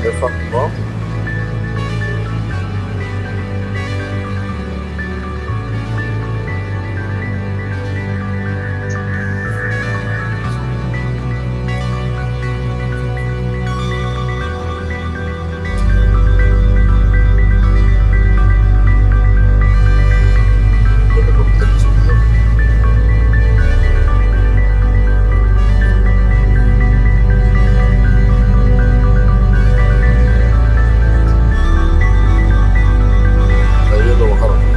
Efectivement. Ahí lo bajaron.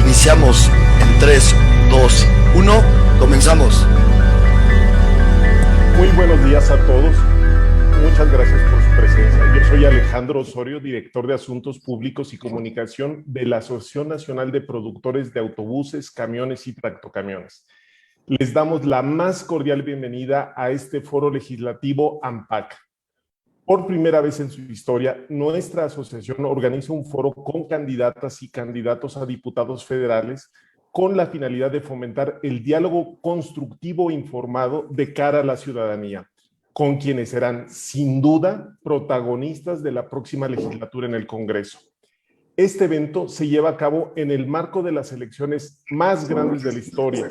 Iniciamos en 3, 2, 1, comenzamos. Muy buenos días a todos. Muchas gracias por su presencia. Yo soy Alejandro Osorio, director de Asuntos Públicos y Comunicación de la Asociación Nacional de Productores de Autobuses, Camiones y Tractocamiones. Les damos la más cordial bienvenida a este foro legislativo AMPAC. Por primera vez en su historia, nuestra asociación organiza un foro con candidatas y candidatos a diputados federales con la finalidad de fomentar el diálogo constructivo e informado de cara a la ciudadanía, con quienes serán, sin duda, protagonistas de la próxima legislatura en el Congreso. Este evento se lleva a cabo en el marco de las elecciones más grandes de la historia,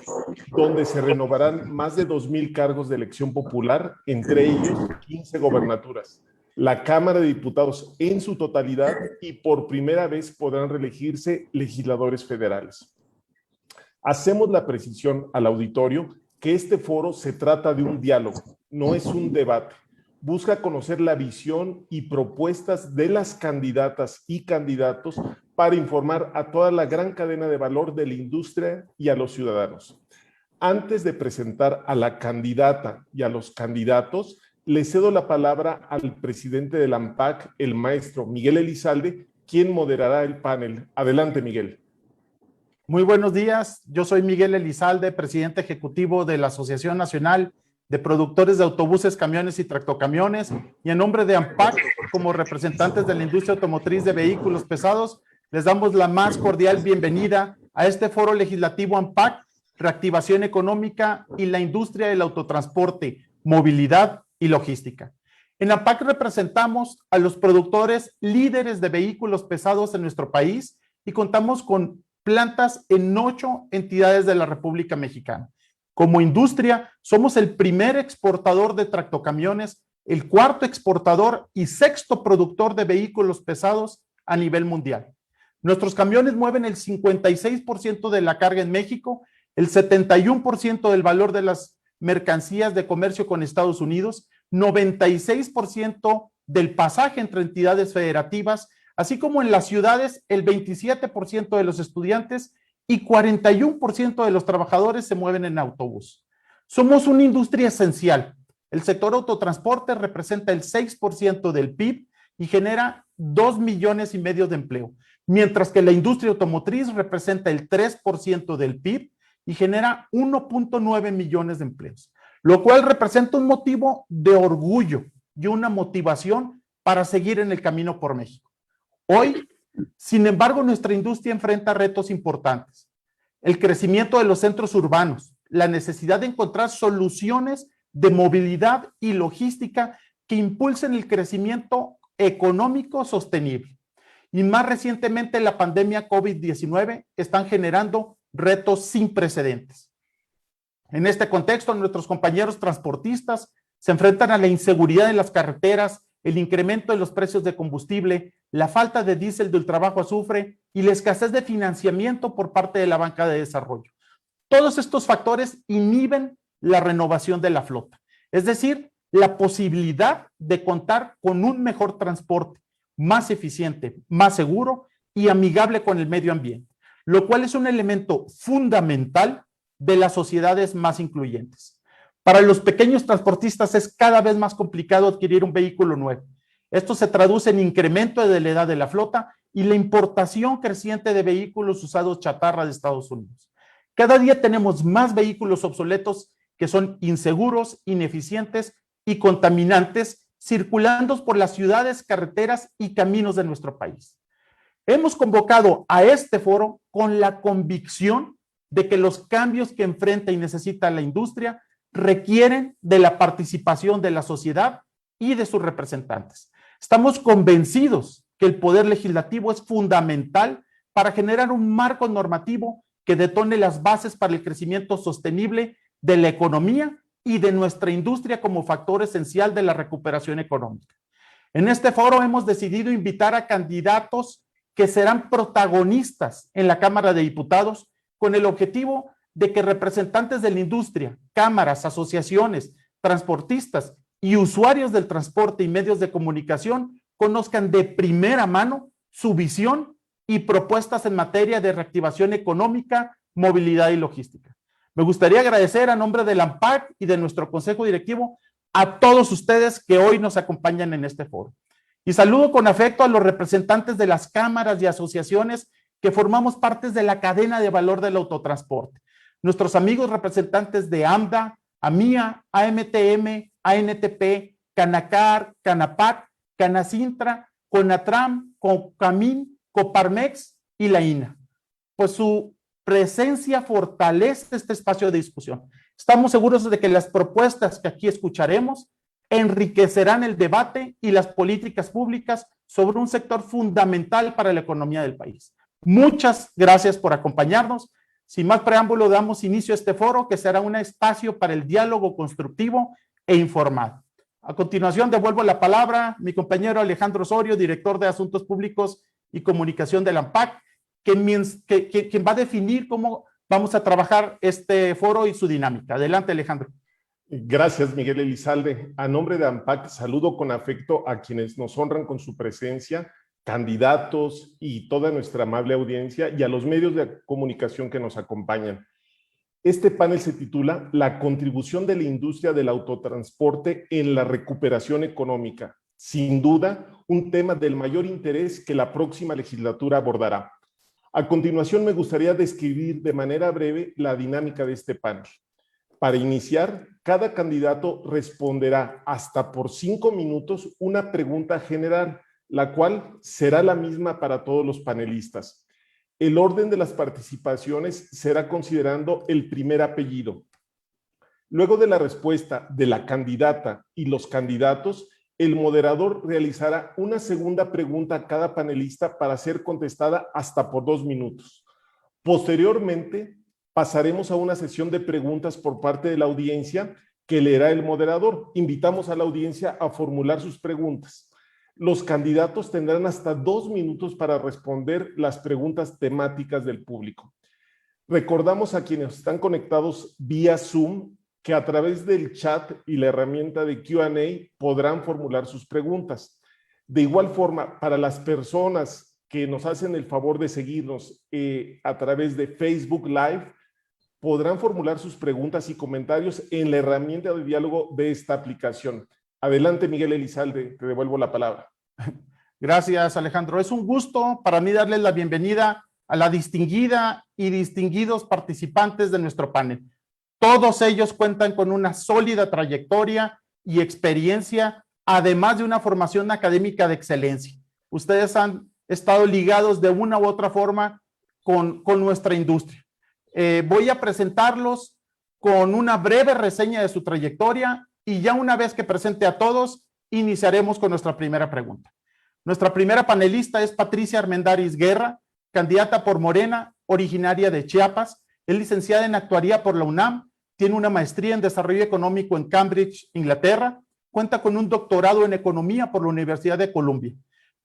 donde se renovarán más de 2,000 cargos de elección popular, entre ellos 15 gobernaturas, la Cámara de Diputados en su totalidad y por primera vez podrán reelegirse legisladores federales. Hacemos la precisión al auditorio que este foro se trata de un diálogo, no es un debate. Busca conocer la visión y propuestas de las candidatas y candidatos para informar a toda la gran cadena de valor de la industria y a los ciudadanos. Antes de presentar a la candidata y a los candidatos, le cedo la palabra al presidente del AMPAC, el maestro Miguel Elizalde, quien moderará el panel. Adelante, Miguel. Muy buenos días. Yo soy Miguel Elizalde, presidente ejecutivo de la Asociación Nacional de Productores de Autobuses, Camiones y Tractocamiones, y en nombre de AMPAC, como representantes de la industria automotriz de vehículos pesados, les damos la más cordial bienvenida a este foro legislativo AMPAC, Reactivación Económica y la Industria del Autotransporte, Movilidad y Logística. En AMPAC representamos a los productores líderes de vehículos pesados en nuestro país y contamos con plantas en 8 entidades de la República Mexicana. Como industria, somos el primer exportador de tractocamiones, el cuarto exportador y sexto productor de vehículos pesados a nivel mundial. Nuestros camiones mueven el 56% de la carga en México, el 71% del valor de las mercancías de comercio con Estados Unidos, 96% del pasaje entre entidades federativas, así como en las ciudades el 27% de los estudiantes y 41% de los trabajadores se mueven en autobús. Somos una industria esencial. El sector autotransporte representa el 6% del PIB y genera 2,5 millones de empleo, mientras que la industria automotriz representa el 3% del PIB y genera 1,9 millones de empleos, lo cual representa un motivo de orgullo y una motivación para seguir en el camino por México. Hoy, sin embargo, nuestra industria enfrenta retos importantes. El crecimiento de los centros urbanos, la necesidad de encontrar soluciones de movilidad y logística que impulsen el crecimiento económico sostenible. Y más recientemente la pandemia COVID-19 están generando retos sin precedentes. En este contexto, nuestros compañeros transportistas se enfrentan a la inseguridad en las carreteras, el incremento de los precios de combustible, la falta de diésel de ultrabajo azufre y la escasez de financiamiento por parte de la banca de desarrollo. Todos estos factores inhiben la renovación de la flota, es decir, la posibilidad de contar con un mejor transporte, más eficiente, más seguro y amigable con el medio ambiente, lo cual es un elemento fundamental de las sociedades más incluyentes. Para los pequeños transportistas es cada vez más complicado adquirir un vehículo nuevo. Esto se traduce en incremento de la edad de la flota y la importación creciente de vehículos usados chatarra de Estados Unidos. Cada día tenemos más vehículos obsoletos que son inseguros, ineficientes y contaminantes circulando por las ciudades, carreteras y caminos de nuestro país. Hemos convocado a este foro con la convicción de que los cambios que enfrenta y necesita la industria requieren de la participación de la sociedad y de sus representantes. Estamos convencidos que el poder legislativo es fundamental para generar un marco normativo que detone las bases para el crecimiento sostenible de la economía y de nuestra industria como factor esencial de la recuperación económica. En este foro hemos decidido invitar a candidatos que serán protagonistas en la Cámara de Diputados con el objetivo de que representantes de la industria, cámaras, asociaciones, transportistas y usuarios del transporte y medios de comunicación conozcan de primera mano su visión y propuestas en materia de reactivación económica, movilidad y logística. Me gustaría agradecer a nombre del AMPAC y de nuestro Consejo Directivo a todos ustedes que hoy nos acompañan en este foro. Y saludo con afecto a los representantes de las cámaras y asociaciones que formamos parte de la cadena de valor del autotransporte. Nuestros amigos representantes de AMDA, AMIA, AMTM, ANTP, Canacar, Canapac, Canacintra, Conatram, Concamín, Coparmex y la INA. Pues su presencia fortalece este espacio de discusión. Estamos seguros de que las propuestas que aquí escucharemos enriquecerán el debate y las políticas públicas sobre un sector fundamental para la economía del país. Muchas gracias por acompañarnos. Sin más preámbulo, damos inicio a este foro que será un espacio para el diálogo constructivo e informado. A continuación, devuelvo la palabra a mi compañero Alejandro Osorio, director de Asuntos Públicos y Comunicación del AMPAC, quien va a definir cómo vamos a trabajar este foro y su dinámica. Adelante, Alejandro. Gracias, Miguel Elizalde. A nombre de AMPAC, saludo con afecto a quienes nos honran con su presencia, candidatos y toda nuestra amable audiencia, y a los medios de comunicación que nos acompañan. Este panel se titula La contribución de la industria del autotransporte en la recuperación económica. Sin duda, un tema del mayor interés que la próxima legislatura abordará. A continuación, me gustaría describir de manera breve la dinámica de este panel. Para iniciar, cada candidato responderá hasta por 5 minutos una pregunta general, la cual será la misma para todos los panelistas. El orden de las participaciones será considerando el primer apellido. Luego de la respuesta de la candidata y los candidatos, el moderador realizará una segunda pregunta a cada panelista para ser contestada hasta por 2 minutos. Posteriormente, pasaremos a una sesión de preguntas por parte de la audiencia que leerá el moderador. Invitamos a la audiencia a formular sus preguntas. Los candidatos tendrán hasta 2 minutos para responder las preguntas temáticas del público. Recordamos a quienes están conectados vía Zoom que a través del chat y la herramienta de Q&A podrán formular sus preguntas. De igual forma, para las personas que nos hacen el favor de seguirnos a través de Facebook Live, podrán formular sus preguntas y comentarios en la herramienta de diálogo de esta aplicación. Adelante, Miguel Elizalde, te devuelvo la palabra. Gracias, Alejandro. Es un gusto para mí darles la bienvenida a la distinguida y distinguidos participantes de nuestro panel. Todos ellos cuentan con una sólida trayectoria y experiencia, además de una formación académica de excelencia. Ustedes han estado ligados de una u otra forma con nuestra industria. Voy a presentarlos con una breve reseña de su trayectoria y ya una vez que presente a todos, iniciaremos con nuestra primera pregunta. Nuestra primera panelista es Patricia Armendáriz Guerra, candidata por Morena, originaria de Chiapas, es licenciada en Actuaría por la UNAM, tiene una maestría en desarrollo económico en Cambridge, Inglaterra, cuenta con un doctorado en economía por la Universidad de Columbia.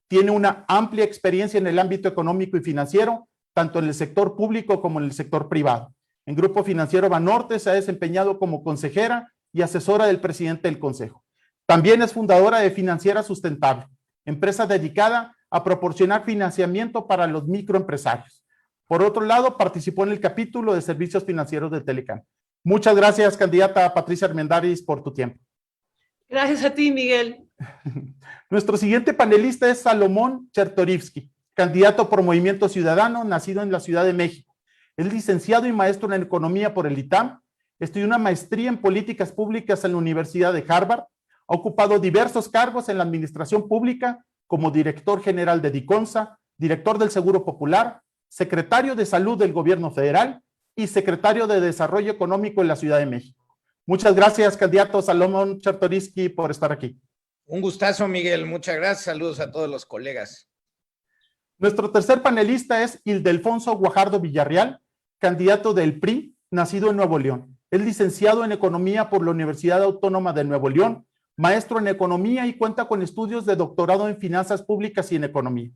Tiene una amplia experiencia en el ámbito económico y financiero, tanto en el sector público como en el sector privado. En Grupo Financiero Banorte se ha desempeñado como consejera y asesora del presidente del Consejo. También es fundadora de Financiera Sustentable, empresa dedicada a proporcionar financiamiento para los microempresarios. Por otro lado, participó en el capítulo de servicios financieros de Telecom. Muchas gracias, candidata Patricia Armendáriz, por tu tiempo. Gracias a ti, Miguel. Nuestro siguiente panelista es Salomón Chertorivsky, candidato por Movimiento Ciudadano, nacido en la Ciudad de México. Es licenciado y maestro en Economía por el ITAM, estudió una maestría en Políticas Públicas en la Universidad de Harvard, ha ocupado diversos cargos en la administración pública como director general de DICONSA, director del Seguro Popular, secretario de Salud del Gobierno Federal y secretario de Desarrollo Económico en la Ciudad de México. Muchas gracias, candidato Salomón Chertorivsky, por estar aquí. Un gustazo, Miguel. Muchas gracias. Saludos a todos los colegas. Nuestro tercer panelista es Ildefonso Guajardo Villarreal, candidato del PRI, nacido en Nuevo León. Es licenciado en Economía por la Universidad Autónoma de Nuevo León, maestro en Economía y cuenta con estudios de doctorado en Finanzas Públicas y en Economía.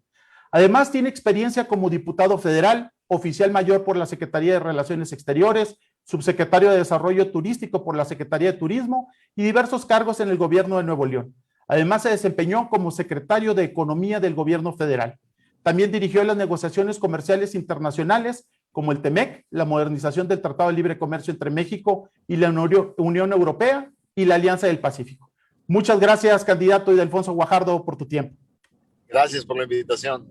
Además, tiene experiencia como diputado federal, oficial mayor por la Secretaría de Relaciones Exteriores, subsecretario de Desarrollo Turístico por la Secretaría de Turismo y diversos cargos en el gobierno de Nuevo León. Además, se desempeñó como secretario de Economía del gobierno federal. También dirigió las negociaciones comerciales internacionales como el TEMEC, la modernización del Tratado de Libre Comercio entre México y la Unión Europea y la Alianza del Pacífico. Muchas gracias, candidato Ildefonso Guajardo, por tu tiempo. Gracias por la invitación.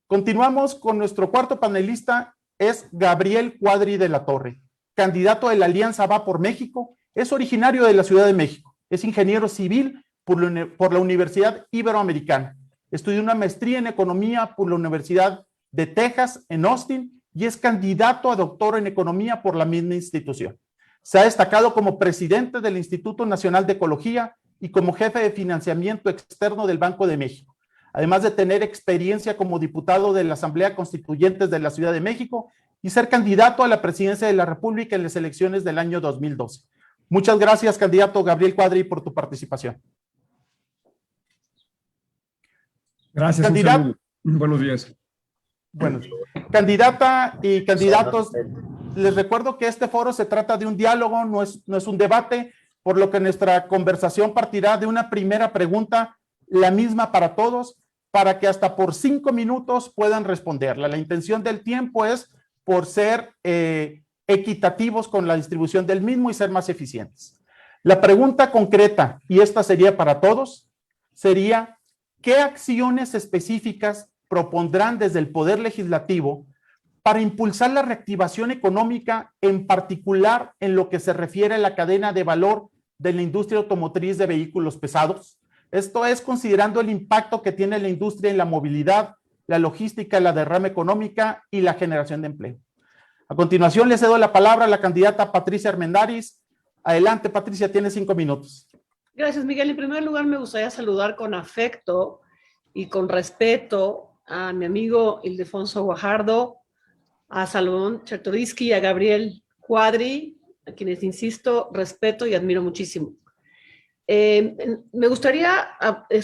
Continuamos con nuestro cuarto panelista, es Gabriel Cuadri de la Torre, candidato de la Alianza Va por México, es originario de la Ciudad de México, es ingeniero civil por la Universidad Iberoamericana, estudió una maestría en Economía por la Universidad de Texas en Austin y es candidato a doctor en Economía por la misma institución. Se ha destacado como presidente del Instituto Nacional de Ecología y como jefe de financiamiento externo del Banco de México, además de tener experiencia como diputado de la Asamblea Constituyente de la Ciudad de México y ser candidato a la presidencia de la República en las elecciones del año 2012. Muchas gracias, candidato Gabriel Cuadri, por tu participación. Gracias. Buenos días. Bueno, candidata y candidatos, les recuerdo que este foro se trata de un diálogo, no es un debate, por lo que nuestra conversación partirá de una primera pregunta, la misma para todos, para que hasta por 5 minutos puedan responderla. La intención del tiempo es por ser equitativos con la distribución del mismo y ser más eficientes. La pregunta concreta, y esta sería para todos, sería, ¿qué acciones específicas propondrán desde el Poder Legislativo para impulsar la reactivación económica, en particular en lo que se refiere a la cadena de valor de la industria automotriz de vehículos pesados? Esto es considerando el impacto que tiene la industria en la movilidad, la logística, la derrama económica y la generación de empleo. A continuación le cedo la palabra a la candidata Patricia Armendáriz. Adelante, Patricia, tiene 5 minutos. Gracias, Miguel. En primer lugar, me gustaría saludar con afecto y con respeto a mi amigo Ildefonso Guajardo, a Salomón Chertorivsky y a Gabriel Cuadri, a quienes, insisto, respeto y admiro muchísimo. Me gustaría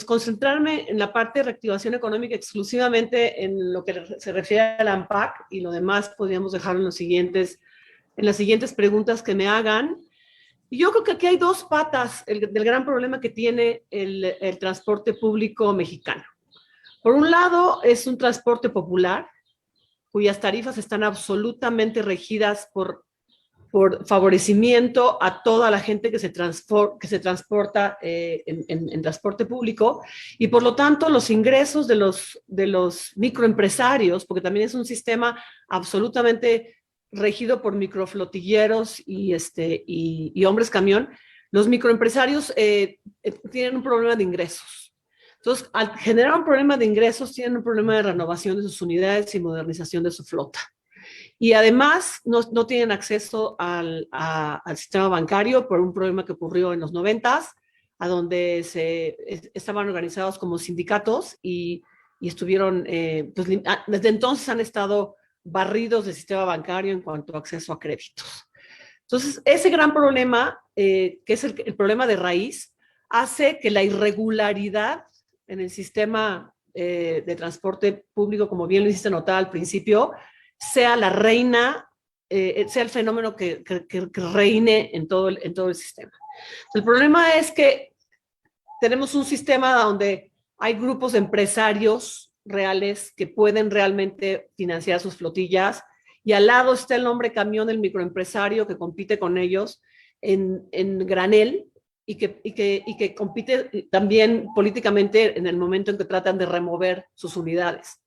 concentrarme en la parte de reactivación económica exclusivamente en lo que se refiere al ANPAC, y lo demás podríamos dejarlo en las siguientes preguntas que me hagan. Y yo creo que aquí hay dos patas del gran problema que tiene el transporte público mexicano. Por un lado, es un transporte popular, cuyas tarifas están absolutamente regidas por favorecimiento a toda la gente que se transporta en transporte público, y por lo tanto los ingresos de los microempresarios, porque también es un sistema absolutamente regido por microflotilleros y hombres camión, los microempresarios tienen un problema de ingresos. Entonces, al generar un problema de ingresos, tienen un problema de renovación de sus unidades y modernización de su flota. Y además no tienen acceso al sistema bancario por un problema que ocurrió en los 90s, a donde estaban organizados como sindicatos y estuvieron, desde entonces han estado barridos del sistema bancario en cuanto a acceso a créditos. Entonces, ese gran problema, que es el problema de raíz, hace que la irregularidad en el sistema de transporte público, como bien lo hiciste notar al principio, sea la reina, sea el fenómeno que reine en todo el sistema. El problema es que tenemos un sistema donde hay grupos de empresarios reales que pueden realmente financiar sus flotillas, y al lado está el hombre camión, el microempresario que compite con ellos en granel y que compite también políticamente en el momento en que tratan de remover sus unidades.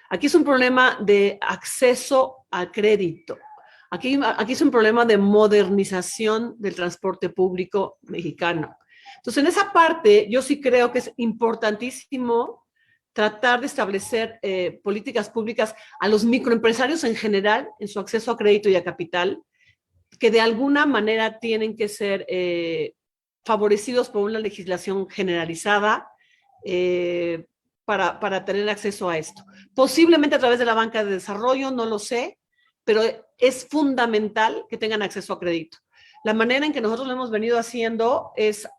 Aquí es un problema de acceso al crédito. Aquí es un problema de modernización del transporte público mexicano. Entonces, en esa parte, yo sí creo que es importantísimo tratar de establecer políticas públicas a los microempresarios en general, en su acceso a crédito y a capital, que de alguna manera tienen que ser favorecidos por una legislación generalizada para tener acceso a esto. Posiblemente a través de la banca de desarrollo, no lo sé, pero es fundamental que tengan acceso a crédito. La manera en que nosotros lo hemos venido haciendo es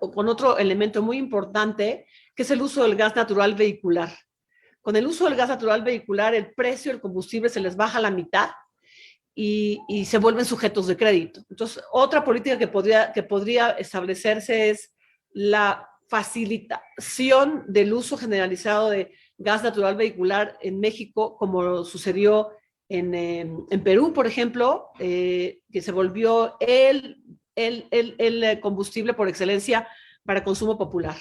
con otro elemento muy importante, que es el uso del gas natural vehicular. Con el uso del gas natural vehicular, el precio del combustible se les baja a la mitad y se vuelven sujetos de crédito. Entonces, otra política que podría establecerse es la facilitación del uso generalizado de gas natural vehicular en México, como sucedió en Perú, por ejemplo, que se volvió el combustible por excelencia para consumo popular.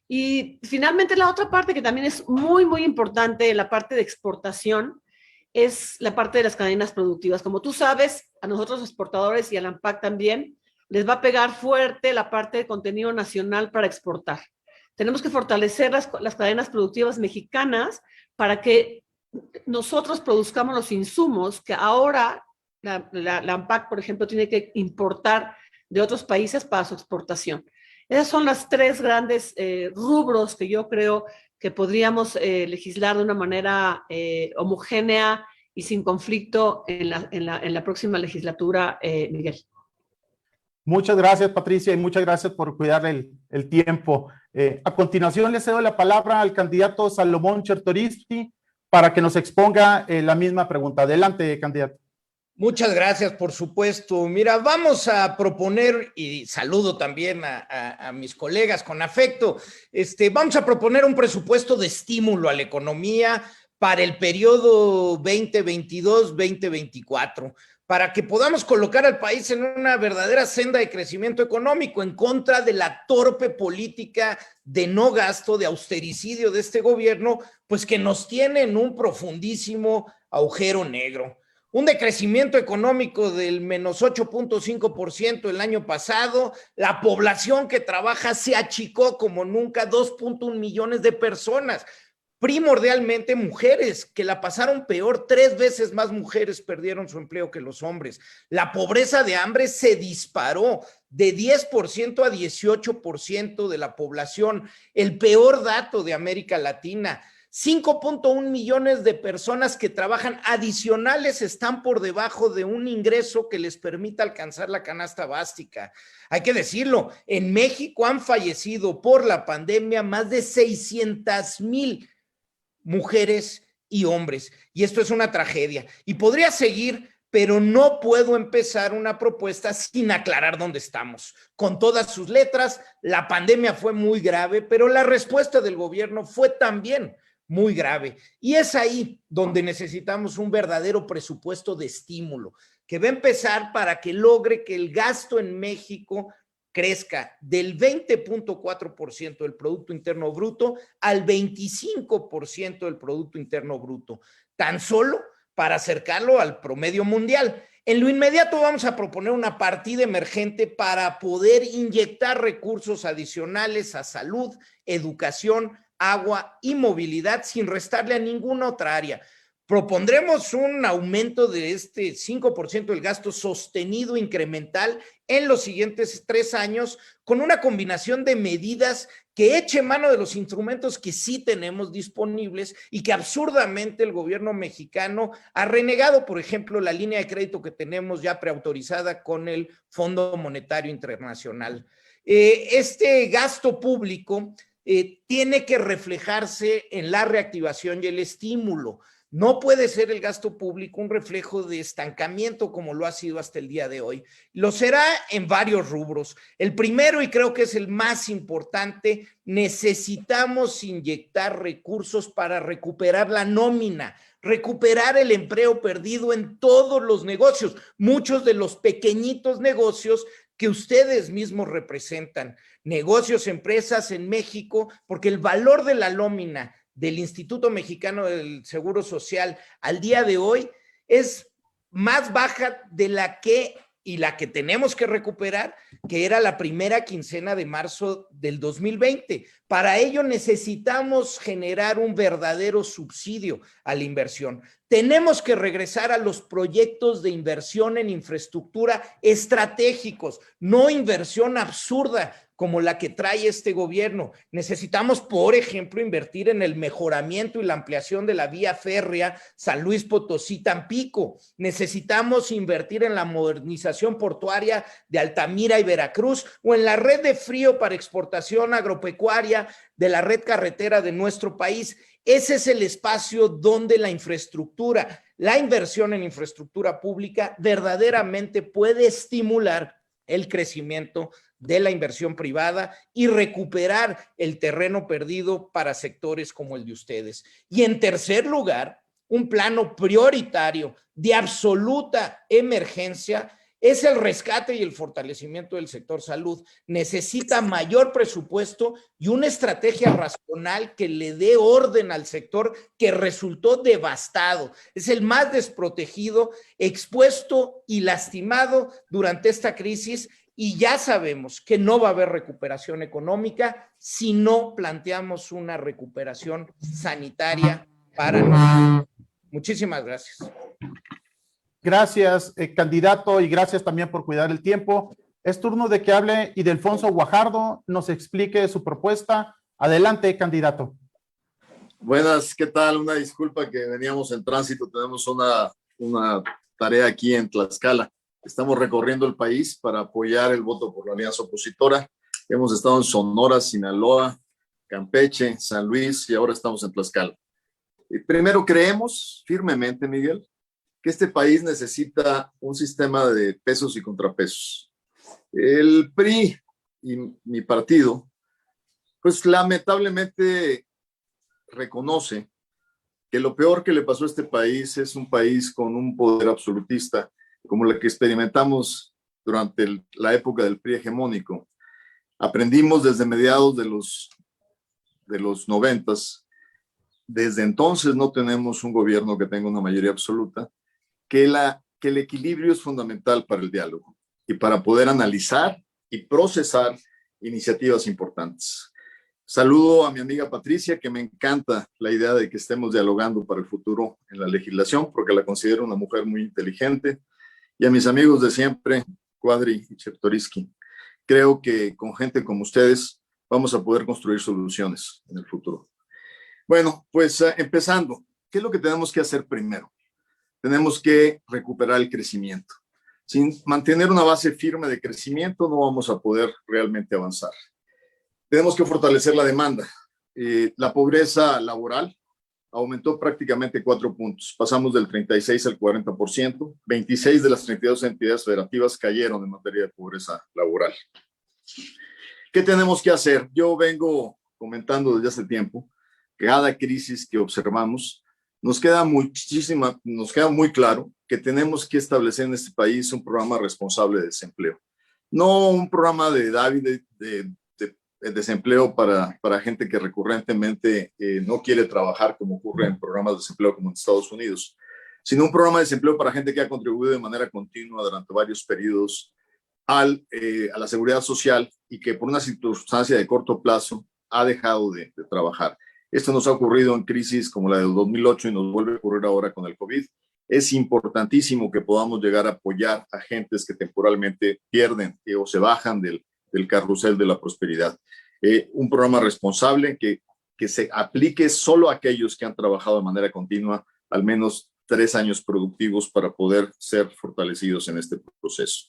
Y finalmente la otra parte que también es muy, muy importante, la parte de exportación, es la parte de las cadenas productivas. Como tú sabes, a nosotros los exportadores y al ANPAC también, les va a pegar fuerte la parte de contenido nacional para exportar. Tenemos que fortalecer las cadenas productivas mexicanas para que nosotros produzcamos los insumos que ahora la ANPAC, por ejemplo, tiene que importar de otros países para su exportación. Esas son las tres grandes rubros que yo creo que podríamos legislar de una manera homogénea y sin conflicto en la próxima legislatura, Miguel. Muchas gracias, Patricia, y muchas gracias por cuidar el tiempo. A continuación, le cedo la palabra al candidato Salomón Chertorivsky para que nos exponga la misma pregunta. Adelante, candidato. Muchas gracias, por supuesto. Mira, vamos a proponer, y saludo también a mis colegas con afecto, vamos a proponer un presupuesto de estímulo a la economía para el periodo 2022-2024, para que podamos colocar al país en una verdadera senda de crecimiento económico en contra de la torpe política de no gasto, de austericidio de este gobierno, pues que nos tiene en un profundísimo agujero negro. Un decrecimiento económico del menos 8.5% el año pasado, la población que trabaja se achicó como nunca, 2.1 millones de personas, primordialmente mujeres que la pasaron peor, 3 veces más mujeres perdieron su empleo que los hombres. La pobreza de hambre se disparó de 10% a 18% de la población, el peor dato de América Latina. 5.1 millones de personas que trabajan adicionales están por debajo de un ingreso que les permita alcanzar la canasta básica. Hay que decirlo, en México han fallecido por la pandemia más de 600,000 mujeres y hombres, y esto es una tragedia. Y podría seguir, pero no puedo empezar una propuesta sin aclarar dónde estamos. Con todas sus letras, la pandemia fue muy grave, pero la respuesta del gobierno fue también muy grave. Y es ahí donde necesitamos un verdadero presupuesto de estímulo, que va a empezar para que logre que el gasto en México crezca del 20.4% del Producto Interno Bruto al 25% del Producto Interno Bruto, tan solo para acercarlo al promedio mundial. En lo inmediato vamos a proponer una partida emergente para poder inyectar recursos adicionales a salud, educación, agua y movilidad sin restarle a ninguna otra área. Propondremos un aumento de este 5% del gasto sostenido incremental en los siguientes 3 años con una combinación de medidas que eche mano de los instrumentos que sí tenemos disponibles y que absurdamente el gobierno mexicano ha renegado. Por ejemplo, la línea de crédito que tenemos ya preautorizada con el Fondo Monetario Internacional. Este gasto público tiene que reflejarse en la reactivación y el estímulo. No puede ser el gasto público un reflejo de estancamiento como lo ha sido hasta el día de hoy. Lo será en varios rubros. El primero, y creo que es el más importante, necesitamos inyectar recursos para recuperar la nómina, recuperar el empleo perdido en todos los negocios, muchos de los pequeñitos negocios que ustedes mismos representan, negocios, empresas en México, porque el valor de la nómina del Instituto Mexicano del Seguro Social al día de hoy es más baja de la que tenemos que recuperar, que era la primera quincena de marzo del 2020. Para ello necesitamos generar un verdadero subsidio a la inversión. Tenemos que regresar a los proyectos de inversión en infraestructura estratégicos, no inversión absurda como la que trae este gobierno. Necesitamos, por ejemplo, invertir en el mejoramiento y la ampliación de la vía férrea San Luis Potosí-Tampico. Necesitamos invertir en la modernización portuaria de Altamira y Veracruz o en la red de frío para exportación agropecuaria de la red carretera de nuestro país. Ese es el espacio donde la infraestructura, la inversión en infraestructura pública verdaderamente puede estimular el crecimiento de la inversión privada y recuperar el terreno perdido para sectores como el de ustedes. Y en tercer lugar, un plano prioritario de absoluta emergencia es el rescate y el fortalecimiento del sector salud. Necesita mayor presupuesto y una estrategia racional que le dé orden al sector que resultó devastado. Es el más desprotegido, expuesto y lastimado durante esta crisis. Y ya sabemos que no va a haber recuperación económica si no planteamos una recuperación sanitaria para nosotros. Muchísimas gracias. Gracias, candidato, y gracias también por cuidar el tiempo. Es turno de que hable Ildefonso Guajardo nos explique su propuesta. Adelante, candidato. Buenas, ¿qué tal? Una disculpa que veníamos en tránsito. Tenemos una tarea aquí en Tlaxcala. Estamos recorriendo el país para apoyar el voto por la alianza opositora. Hemos estado en Sonora, Sinaloa, Campeche, San Luis y ahora estamos en Tlaxcala. Primero, creemos firmemente, Miguel, que este país necesita un sistema de pesos y contrapesos. El PRI y mi partido, pues lamentablemente reconoce que lo peor que le pasó a este país es un país con un poder absolutista como la que experimentamos durante la época del PRI hegemónico. Aprendimos desde mediados de los 90s. Desde entonces no tenemos un gobierno que tenga una mayoría absoluta, que el equilibrio es fundamental para el diálogo y para poder analizar y procesar iniciativas importantes. Saludo a mi amiga Patricia, que me encanta la idea de que estemos dialogando para el futuro en la legislación, porque la considero una mujer muy inteligente. Y a mis amigos de siempre, Cuadri y Chertoriski, creo que con gente como ustedes vamos a poder construir soluciones en el futuro. Bueno, pues empezando, ¿qué es lo que tenemos que hacer primero? Tenemos que recuperar el crecimiento. Sin mantener una base firme de crecimiento no vamos a poder realmente avanzar. Tenemos que fortalecer la demanda. La pobreza laboral aumentó prácticamente 4 puntos. Pasamos del 36 al 40%. 26 de las 32 entidades federativas cayeron en materia de pobreza laboral. ¿Qué tenemos que hacer? Yo vengo comentando desde hace tiempo que cada crisis que observamos nos queda muy claro que tenemos que establecer en este país un programa responsable de desempleo. No un programa de desempleo para gente que recurrentemente no quiere trabajar, como ocurre en programas de desempleo como en Estados Unidos, sino un programa de desempleo para gente que ha contribuido de manera continua durante varios periodos a la seguridad social y que por una circunstancia de corto plazo ha dejado de trabajar. Esto nos ha ocurrido en crisis como la del 2008 y nos vuelve a ocurrir ahora con el COVID. Es importantísimo que podamos llegar a apoyar a gentes que temporalmente pierden o se bajan del carrusel de la prosperidad. Un programa responsable que se aplique solo a aquellos que han trabajado de manera continua al menos 3 años productivos para poder ser fortalecidos en este proceso.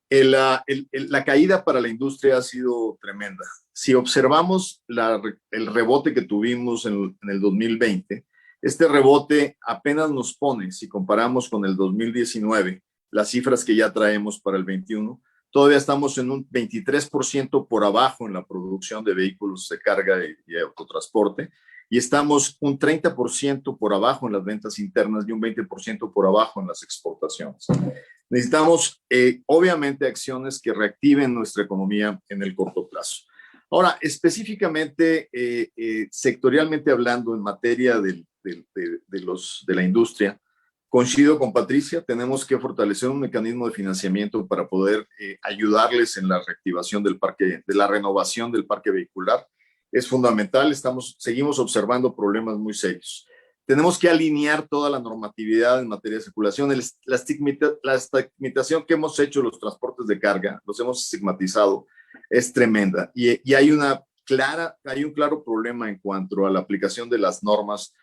La caída para la industria ha sido tremenda. Si observamos el rebote que tuvimos en el 2020, este rebote apenas nos pone, si comparamos con el 2019, las cifras que ya traemos para el 21, todavía estamos en un 23% por abajo en la producción de vehículos de carga y autotransporte, y estamos un 30% por abajo en las ventas internas y un 20% por abajo en las exportaciones. Necesitamos, obviamente, acciones que reactiven nuestra economía en el corto plazo. Ahora, específicamente, sectorialmente hablando, en materia de la industria, coincido con Patricia, tenemos que fortalecer un mecanismo de financiamiento para poder ayudarles en la reactivación del parque, de la renovación del parque vehicular. Es fundamental, seguimos observando problemas muy serios. Tenemos que alinear toda la normatividad en materia de circulación. La estigmatización que hemos hecho los transportes de carga, los hemos estigmatizado, es tremenda. Y hay un claro problema en cuanto a la aplicación de las normas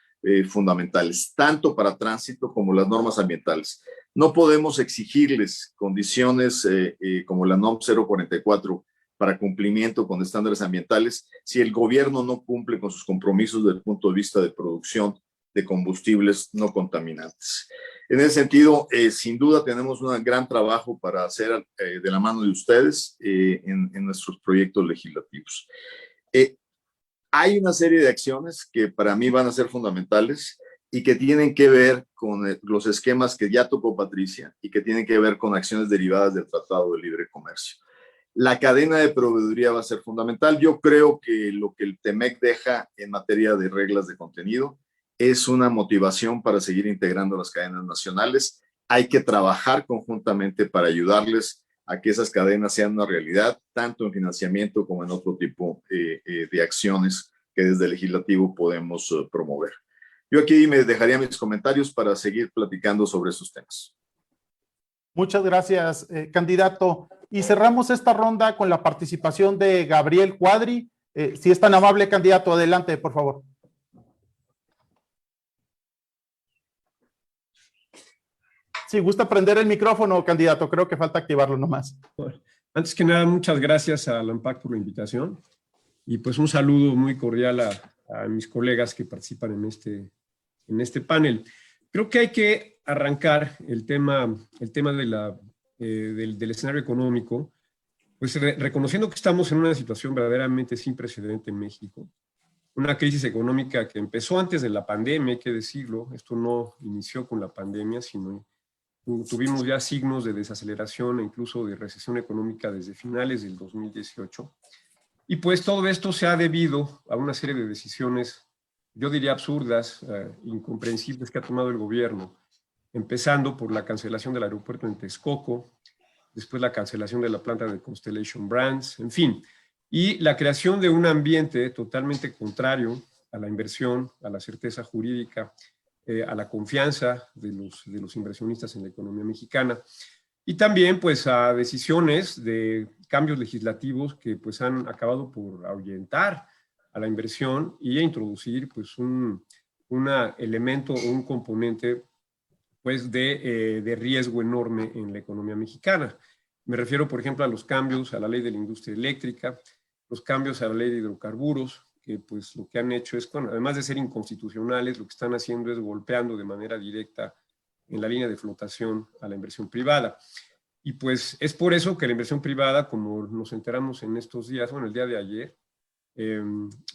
fundamentales, tanto para tránsito como las normas ambientales. No podemos exigirles condiciones como la NOM 044 para cumplimiento con estándares ambientales si el gobierno no cumple con sus compromisos desde el punto de vista de producción de combustibles no contaminantes. En ese sentido, sin duda tenemos un gran trabajo para hacer de la mano de ustedes en nuestros proyectos legislativos. Hay una serie de acciones que para mí van a ser fundamentales y que tienen que ver con los esquemas que ya tocó Patricia y que tienen que ver con acciones derivadas del Tratado de Libre Comercio. La cadena de proveeduría va a ser fundamental. Yo creo que lo que el TEMEC deja en materia de reglas de contenido es una motivación para seguir integrando las cadenas nacionales. Hay que trabajar conjuntamente para ayudarles a que esas cadenas sean una realidad, tanto en financiamiento como en otro tipo de acciones que desde el legislativo podemos promover. Yo aquí me dejaría mis comentarios para seguir platicando sobre esos temas. Muchas gracias, candidato. Y cerramos esta ronda con la participación de Gabriel Cuadri. Si es tan amable, candidato, adelante, por favor. Si gusta prender el micrófono, candidato, creo que falta activarlo nomás. Bueno, antes que nada, muchas gracias a la ANPAC por la invitación y pues un saludo muy cordial a mis colegas que participan en este panel. Creo que hay que arrancar el tema del escenario económico, pues reconociendo que estamos en una situación verdaderamente sin precedente en México. Una crisis económica que empezó antes de la pandemia, hay que decirlo. Esto no inició con la pandemia, sino tuvimos ya signos de desaceleración e incluso de recesión económica desde finales del 2018. Y pues todo esto se ha debido a una serie de decisiones, yo diría absurdas, incomprensibles que ha tomado el gobierno, empezando por la cancelación del aeropuerto en Texcoco, después la cancelación de la planta de Constellation Brands, en fin, y la creación de un ambiente totalmente contrario a la inversión, a la certeza jurídica, a la confianza de los inversionistas en la economía mexicana, y también pues a decisiones de cambios legislativos que pues han acabado por ahuyentar a la inversión y a introducir pues un elemento, un componente pues de riesgo enorme en la economía mexicana. Me refiero, por ejemplo, a los cambios a la ley de la industria eléctrica, los cambios a la ley de hidrocarburos, que pues lo que han hecho es, además de ser inconstitucionales, lo que están haciendo es golpeando de manera directa en la línea de flotación a la inversión privada. Y pues es por eso que la inversión privada, como nos enteramos en estos días, bueno, el día de ayer,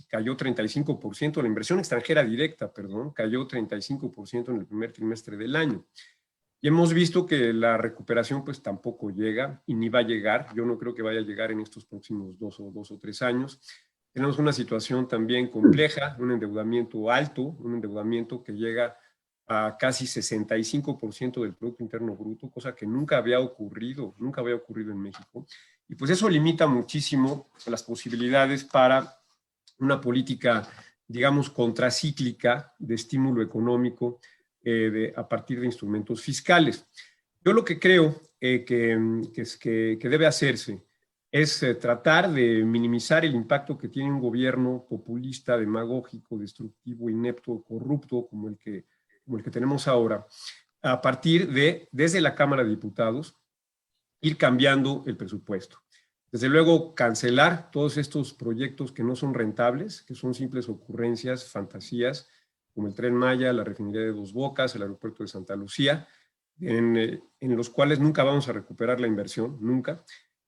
cayó 35%, la inversión extranjera directa, perdón, cayó 35% en el primer trimestre del año. Y hemos visto que la recuperación pues tampoco llega y ni va a llegar. Yo no creo que vaya a llegar en estos próximos dos o tres años. Tenemos una situación también compleja, un endeudamiento alto, un endeudamiento que llega a casi 65% del Producto Interno Bruto, cosa que nunca había ocurrido en México. Y pues eso limita muchísimo las posibilidades para una política digamos, contracíclica de estímulo económico a partir de instrumentos fiscales. Yo lo que creo que debe hacerse es tratar de minimizar el impacto que tiene un gobierno populista, demagógico, destructivo, inepto, corrupto, como el que tenemos ahora, a partir de, desde la Cámara de Diputados, ir cambiando el presupuesto. Desde luego, cancelar todos estos proyectos que no son rentables, que son simples ocurrencias, fantasías, como el Tren Maya, la refinería de Dos Bocas, el aeropuerto de Santa Lucía, en los cuales nunca vamos a recuperar la inversión, nunca,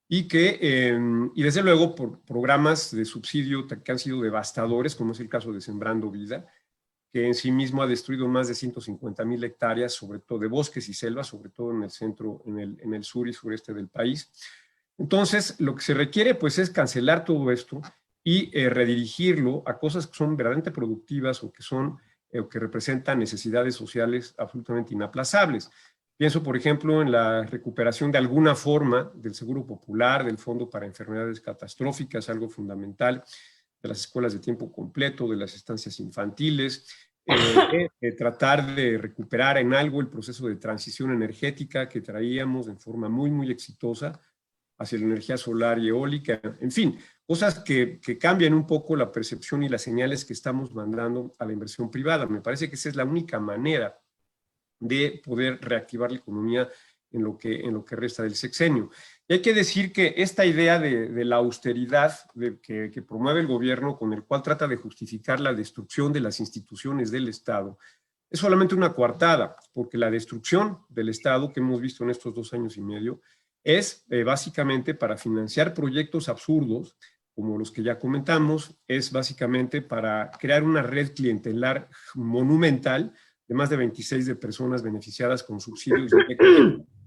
y desde luego por programas de subsidio que han sido devastadores, como es el caso de Sembrando Vida, que en sí mismo ha destruido más de 150,000 hectáreas, sobre todo de bosques y selvas, sobre todo en el centro, en el sur y sureste del país. Entonces, lo que se requiere pues es cancelar todo esto y redirigirlo a cosas que son verdaderamente productivas o que representan necesidades sociales absolutamente inaplazables. Pienso, por ejemplo, en la recuperación de alguna forma del Seguro Popular, del Fondo para Enfermedades Catastróficas, algo fundamental, de las escuelas de tiempo completo, de las estancias infantiles, tratar de recuperar en algo el proceso de transición energética que traíamos en forma muy, muy exitosa hacia la energía solar y eólica, en fin, cosas que cambian un poco la percepción y las señales que estamos mandando a la inversión privada. Me parece que esa es la única manera de poder reactivar la economía en lo que resta del sexenio. Y hay que decir que esta idea de la austeridad que promueve el gobierno, con el cual trata de justificar la destrucción de las instituciones del Estado, es solamente una coartada, porque la destrucción del Estado que hemos visto en estos 2 años y medio es básicamente para financiar proyectos absurdos, como los que ya comentamos, es básicamente para crear una red clientelar monumental de más de 26 de personas beneficiadas con subsidios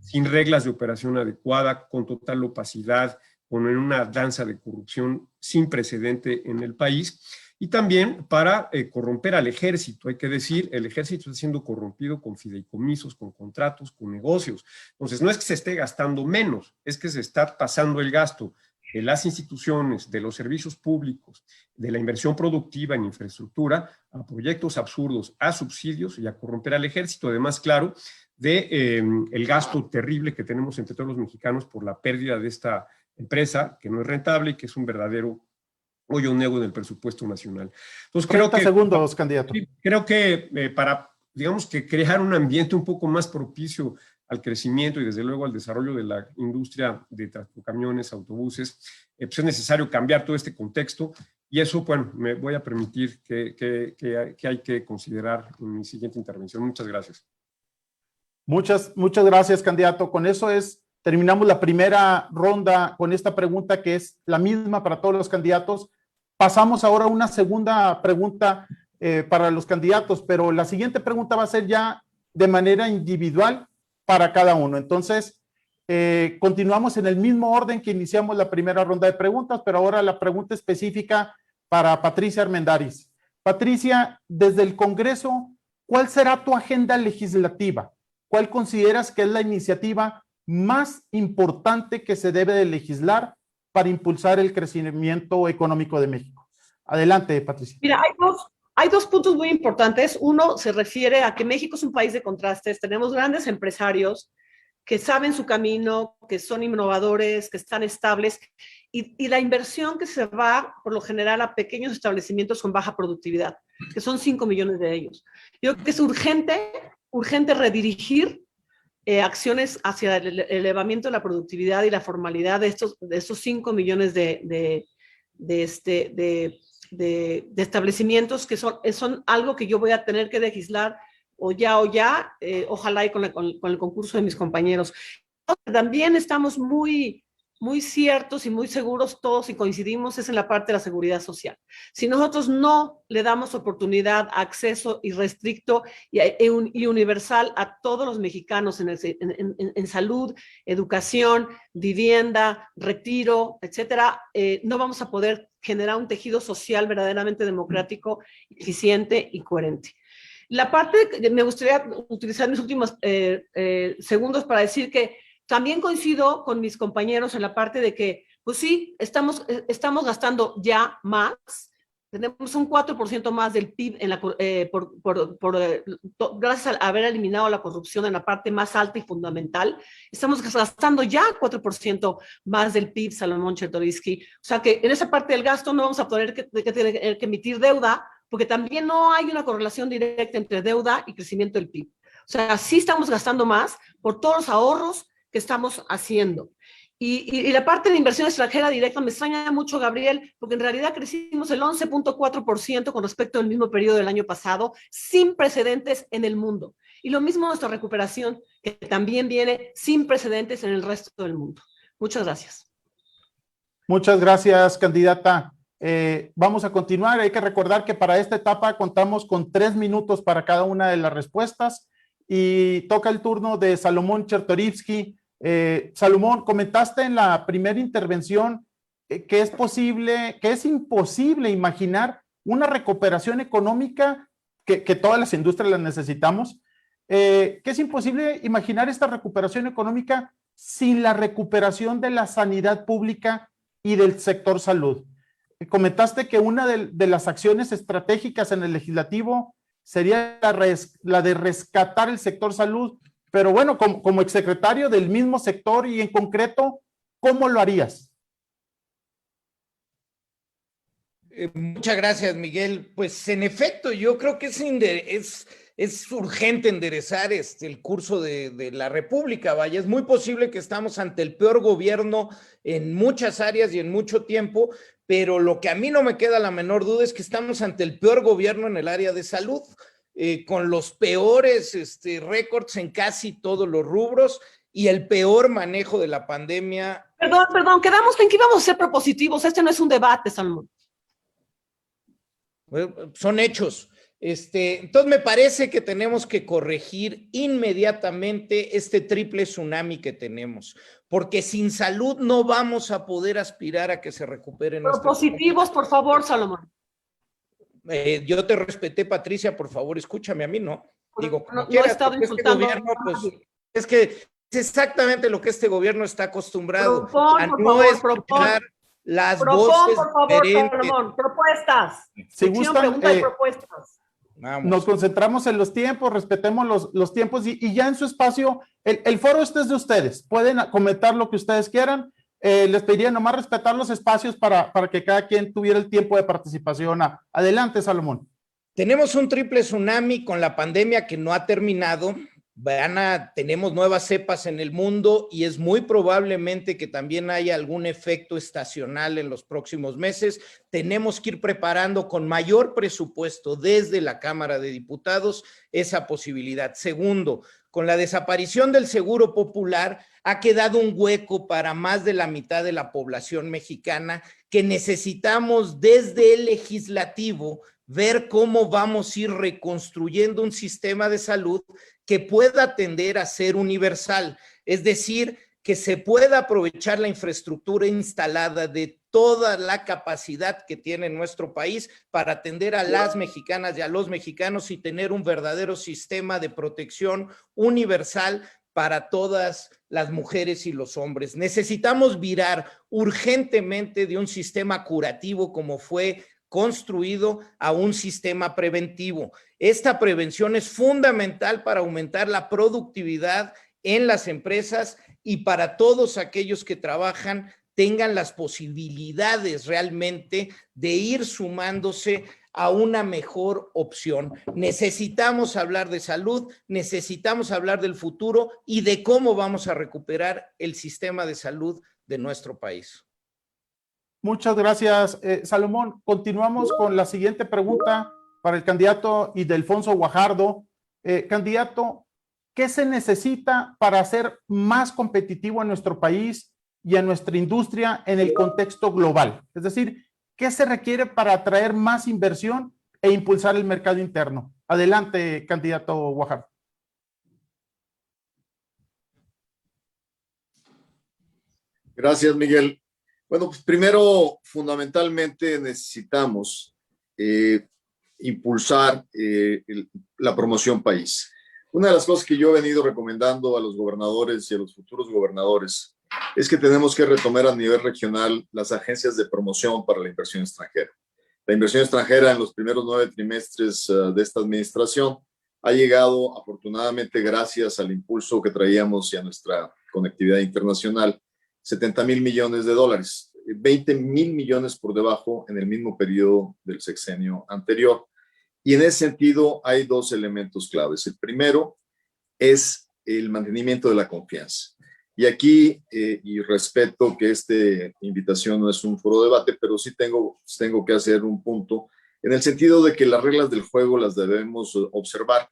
sin reglas de operación adecuada, con total opacidad, con una danza de corrupción sin precedente en el país, y también para corromper al ejército. Hay que decir, el ejército está siendo corrompido con fideicomisos, con contratos, con negocios. Entonces, no es que se esté gastando menos, es que se está pasando el gasto de las instituciones, de los servicios públicos, de la inversión productiva en infraestructura, a proyectos absurdos, a subsidios y a corromper al ejército. Además, claro, el gasto terrible que tenemos entre todos los mexicanos por la pérdida de esta empresa, que no es rentable y que es un verdadero hoyo negro en el presupuesto nacional. Entonces, 30 segundos, candidato. Creo que para, digamos, que crear un ambiente un poco más propicio al crecimiento y desde luego al desarrollo de la industria de tractocamiones, autobuses, pues es necesario cambiar todo este contexto, y eso, bueno, me voy a permitir que hay que considerar en mi siguiente intervención. Muchas gracias. Muchas gracias, candidato. Con eso terminamos la primera ronda con esta pregunta, que es la misma para todos los candidatos. Pasamos ahora a una segunda pregunta para los candidatos, pero la siguiente pregunta va a ser ya de manera individual para cada uno. Entonces, continuamos en el mismo orden que iniciamos la primera ronda de preguntas, pero ahora la pregunta específica para Patricia Armendáriz. Patricia, desde el Congreso, ¿cuál será tu agenda legislativa? ¿Cuál consideras que es la iniciativa más importante que se debe de legislar para impulsar el crecimiento económico de México? Adelante, Patricia. Mira, hay dos puntos muy importantes. Uno se refiere a que México es un país de contrastes. Tenemos grandes empresarios que saben su camino, que son innovadores, que están estables, y la inversión que se va, por lo general, a pequeños establecimientos con baja productividad, que son 5 millones de ellos. Yo creo que es urgente redirigir acciones hacia el elevamiento de la productividad y la formalidad de estos 5 millones de establecimientos, que son algo que yo voy a tener que legislar ojalá y con el concurso de mis compañeros. También estamos muy ciertos y muy seguros todos, y coincidimos, es en la parte de la seguridad social. Si nosotros no le damos oportunidad, acceso irrestricto y universal a todos los mexicanos en salud, educación, vivienda, retiro, etcétera, no vamos a poder generar un tejido social verdaderamente democrático, eficiente y coherente. La parte, me gustaría utilizar mis últimos segundos para decir que también coincido con mis compañeros en la parte de que, pues sí, estamos gastando ya más, Tenemos un 4% más del PIB gracias a haber eliminado la corrupción en la parte más alta y fundamental. Estamos gastando ya 4% más del PIB, Salomón Chertorivsky. O sea que en esa parte del gasto no vamos a tener que emitir deuda, porque también no hay una correlación directa entre deuda y crecimiento del PIB. O sea, sí estamos gastando más por todos los ahorros que estamos haciendo. Y la parte de inversión extranjera directa me extraña mucho, Gabriel, porque en realidad crecimos el 11.4% con respecto al mismo periodo del año pasado, sin precedentes en el mundo. Y lo mismo nuestra recuperación, que también viene sin precedentes en el resto del mundo. Muchas gracias. Muchas gracias, candidata. Vamos a continuar. Hay que recordar que para esta etapa contamos con 3 minutos para cada una de las respuestas y toca el turno de Salomón Chertorivsky. Salomón, comentaste en la primera intervención que es imposible imaginar una recuperación económica, que todas las industrias la necesitamos, que es imposible imaginar esta recuperación económica sin la recuperación de la sanidad pública y del sector salud. Comentaste que una de las acciones estratégicas en el legislativo sería la de rescatar el sector salud. Pero bueno, como exsecretario del mismo sector y en concreto, ¿cómo lo harías? Muchas gracias, Miguel. Pues en efecto, yo creo que es urgente enderezar el curso de la República. Vaya, es muy posible que estamos ante el peor gobierno en muchas áreas y en mucho tiempo, pero lo que a mí no me queda la menor duda es que estamos ante el peor gobierno en el área de salud. Con los peores récords en casi todos los rubros y el peor manejo de la pandemia. Perdón, quedamos en que íbamos a ser propositivos. Este no es un debate, Salomón. Son hechos. Entonces me parece que tenemos que corregir inmediatamente este triple tsunami que tenemos, porque sin salud no vamos a poder aspirar a que se recuperen. Propositivos, por favor, Salomón. Yo te respeté, Patricia, por favor, escúchame, a mí no. Digo, no he estado insultando. Es que es exactamente lo que este gobierno está acostumbrado a no escuchar las voces diferentes. Salomón, propuestas. Si gustan, propuestas. Vamos. Nos concentramos en los tiempos, respetemos los tiempos y ya en su espacio, el foro este es de ustedes. Pueden comentar lo que ustedes quieran. Les pediría nomás respetar los espacios para que cada quien tuviera el tiempo de participación. Adelante, Salomón. Tenemos un triple tsunami con la pandemia que no ha terminado. Tenemos nuevas cepas en el mundo y es muy probablemente que también haya algún efecto estacional en los próximos meses. Tenemos que ir preparando con mayor presupuesto desde la Cámara de Diputados esa posibilidad. Segundo, con la desaparición del Seguro Popular, ha quedado un hueco para más de la mitad de la población mexicana que necesitamos desde el legislativo ver cómo vamos a ir reconstruyendo un sistema de salud que pueda tender a ser universal, es decir, que se pueda aprovechar la infraestructura instalada de toda la capacidad que tiene nuestro país para atender a las mexicanas y a los mexicanos y tener un verdadero sistema de protección universal para todas las mujeres y los hombres. Necesitamos virar urgentemente de un sistema curativo como fue construido a un sistema preventivo. Esta prevención es fundamental para aumentar la productividad en las empresas y para todos aquellos que trabajan tengan las posibilidades realmente de ir sumándose a una mejor opción. Necesitamos hablar de salud, necesitamos hablar del futuro y de cómo vamos a recuperar el sistema de salud de nuestro país. Muchas gracias, Salomón. Continuamos con la siguiente pregunta para el candidato Ildefonso Guajardo. Candidato, ¿qué se necesita para hacer más competitivo a nuestro país y a nuestra industria en el contexto global? Es decir, ¿qué se requiere para atraer más inversión e impulsar el mercado interno? Adelante, candidato Guajardo. Gracias, Miguel. Bueno, pues primero, fundamentalmente necesitamos impulsar la promoción país. Una de las cosas que yo he venido recomendando a los gobernadores y a los futuros gobernadores es que tenemos que retomar a nivel regional las agencias de promoción para la inversión extranjera. La inversión extranjera en los primeros 9 trimestres de esta administración ha llegado, afortunadamente, gracias al impulso que traíamos y a nuestra conectividad internacional, 70,000 millones de dólares, 20,000 millones por debajo en el mismo periodo del sexenio anterior. Y en ese sentido hay 2 elementos claves. El primero es el mantenimiento de la confianza. Y aquí, y respeto que esta invitación no es un foro de debate, pero sí tengo que hacer un punto en el sentido de que las reglas del juego las debemos observar.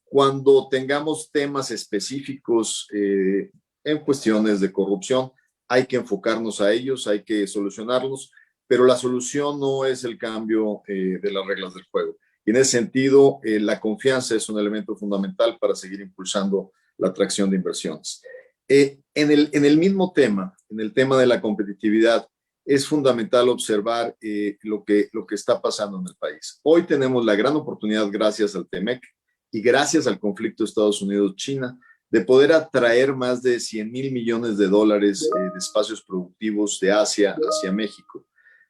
Cuando tengamos temas específicos en cuestiones de corrupción, hay que enfocarnos a ellos, hay que solucionarlos, pero la solución no es el cambio de las reglas del juego. Y en ese sentido, la confianza es un elemento fundamental para seguir impulsando la atracción de inversiones. En el mismo tema, en el tema de la competitividad, es fundamental observar lo que está pasando en el país. Hoy tenemos la gran oportunidad, gracias al TEMEC y gracias al conflicto Estados Unidos-China, de poder atraer más de 100,000 millones de dólares de espacios productivos de Asia hacia México.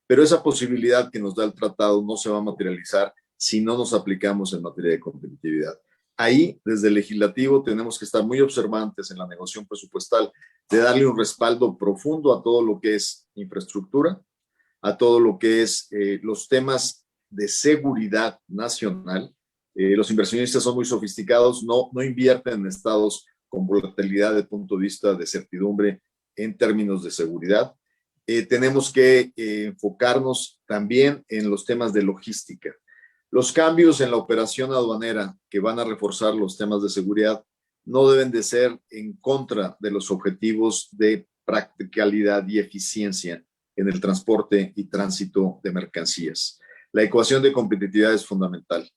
Pero esa posibilidad que nos da el tratado no se va a materializar si no nos aplicamos en materia de competitividad. Ahí, desde el legislativo, tenemos que estar muy observantes en la negociación presupuestal de darle un respaldo profundo a todo lo que es infraestructura, a todo lo que es los temas de seguridad nacional. Los inversionistas son muy sofisticados, no invierten en estados con volatilidad desde el punto de vista de certidumbre en términos de seguridad. Tenemos que enfocarnos también en los temas de logística. Los cambios en la operación aduanera que van a reforzar los temas de seguridad no deben de ser en contra de los objetivos de practicalidad y eficiencia en el transporte y tránsito de mercancías. La ecuación de competitividad es fundamental.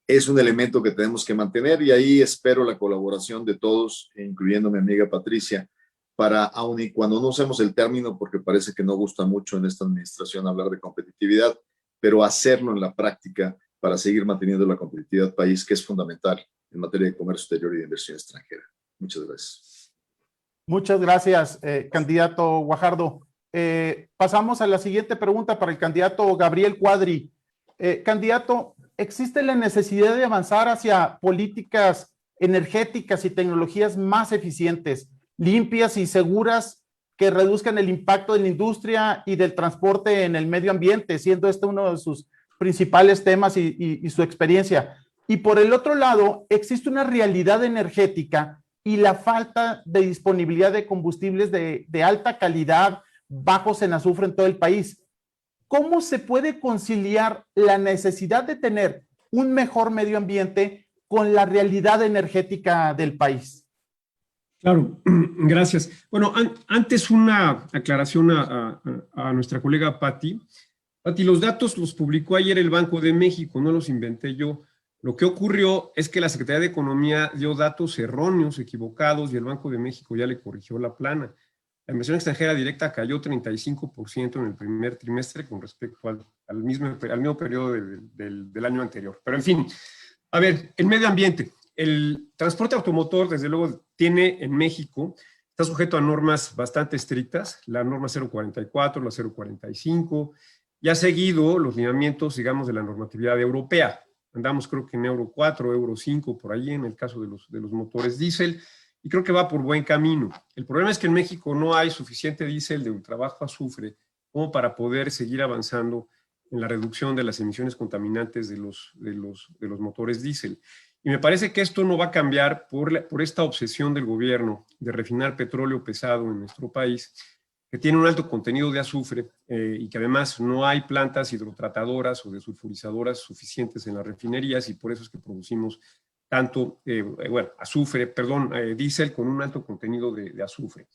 Es un elemento que tenemos que mantener y ahí espero la colaboración de todos, incluyendo mi amiga Patricia, para, aun y cuando no usemos el término, porque parece que no gusta mucho en esta administración hablar de competitividad, pero hacerlo en la práctica para seguir manteniendo la competitividad país, que es fundamental en materia de comercio exterior y de inversión extranjera. Muchas gracias. Muchas gracias, candidato Guajardo. Pasamos a la siguiente pregunta para el candidato Gabriel Cuadri. Candidato, ¿existe la necesidad de avanzar hacia políticas energéticas y tecnologías más eficientes, limpias y seguras que reduzcan el impacto de la industria y del transporte en el medio ambiente, siendo este uno de sus principales temas y su experiencia? Y por el otro lado, existe una realidad energética y la falta de disponibilidad de combustibles de alta calidad, bajos en azufre en todo el país. ¿Cómo se puede conciliar la necesidad de tener un mejor medio ambiente con la realidad energética del país? Claro, gracias. Bueno, antes una aclaración a nuestra colega Patti. Patti, los datos los publicó ayer el Banco de México, no los inventé yo. Lo que ocurrió es que la Secretaría de Economía dio datos erróneos, equivocados, y el Banco de México ya le corrigió la plana. La inversión extranjera directa cayó 35% en el primer trimestre con respecto al mismo periodo del año anterior. Pero en fin, a ver, el medio ambiente. El transporte automotor, desde luego, tiene en México, está sujeto a normas bastante estrictas, la norma 044, la 045, y ha seguido los lineamientos, digamos, de la normatividad europea. Andamos creo que en Euro 4, Euro 5, por ahí en el caso de los motores diésel, y creo que va por buen camino. El problema es que en México no hay suficiente diésel de ultrabajo azufre como para poder seguir avanzando en la reducción de las emisiones contaminantes de los motores diésel. Y me parece que esto no va a cambiar por esta obsesión del gobierno de refinar petróleo pesado en nuestro país, que tiene un alto contenido de azufre y que además no hay plantas hidrotratadoras o desulfurizadoras suficientes en las refinerías, y por eso es que producimos tanto, diésel con un alto contenido de azufre.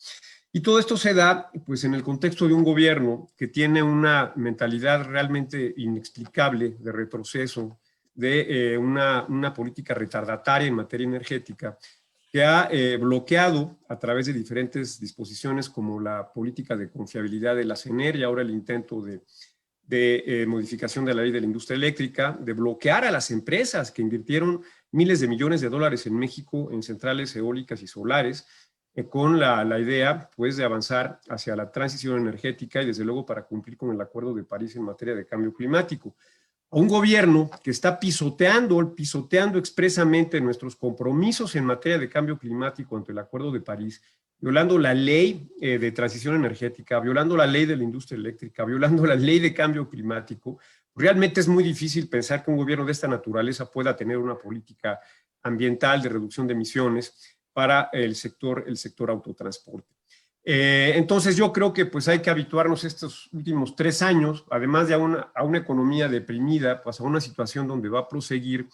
Y todo esto se da pues, en el contexto de un gobierno que tiene una mentalidad realmente inexplicable de retroceso, de una política retardataria en materia energética, que ha bloqueado a través de diferentes disposiciones como la política de confiabilidad de la CENER y ahora el intento de modificación de la ley de la industria eléctrica, de bloquear a las empresas que invirtieron miles de millones de dólares en México en centrales eólicas y solares, con la idea pues, de avanzar hacia la transición energética y desde luego para cumplir con el Acuerdo de París en materia de cambio climático. A un gobierno que está pisoteando expresamente nuestros compromisos en materia de cambio climático ante el Acuerdo de París, violando la ley de transición energética, violando la ley de la industria eléctrica, violando la ley de cambio climático, realmente es muy difícil pensar que un gobierno de esta naturaleza pueda tener una política ambiental de reducción de emisiones para el sector autotransporte. Entonces yo creo que pues hay que habituarnos estos últimos 3 años, además de a una economía deprimida, pues a una situación donde va a proseguir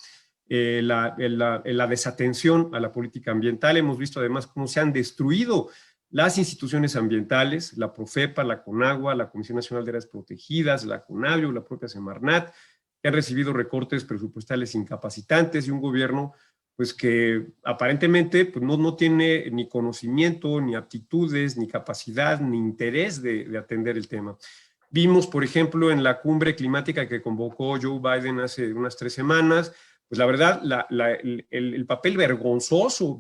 la desatención a la política ambiental. Hemos visto además cómo se han destruido las instituciones ambientales, la Profepa, la CONAGUA, la Comisión Nacional de Áreas Protegidas, la CONAVIO, la propia Semarnat, que han recibido recortes presupuestales incapacitantes y un gobierno pues que aparentemente pues no tiene ni conocimiento, ni aptitudes, ni capacidad, ni interés de atender el tema. Vimos, por ejemplo, en la cumbre climática que convocó Joe Biden hace unas 3 semanas, pues la verdad, el papel vergonzoso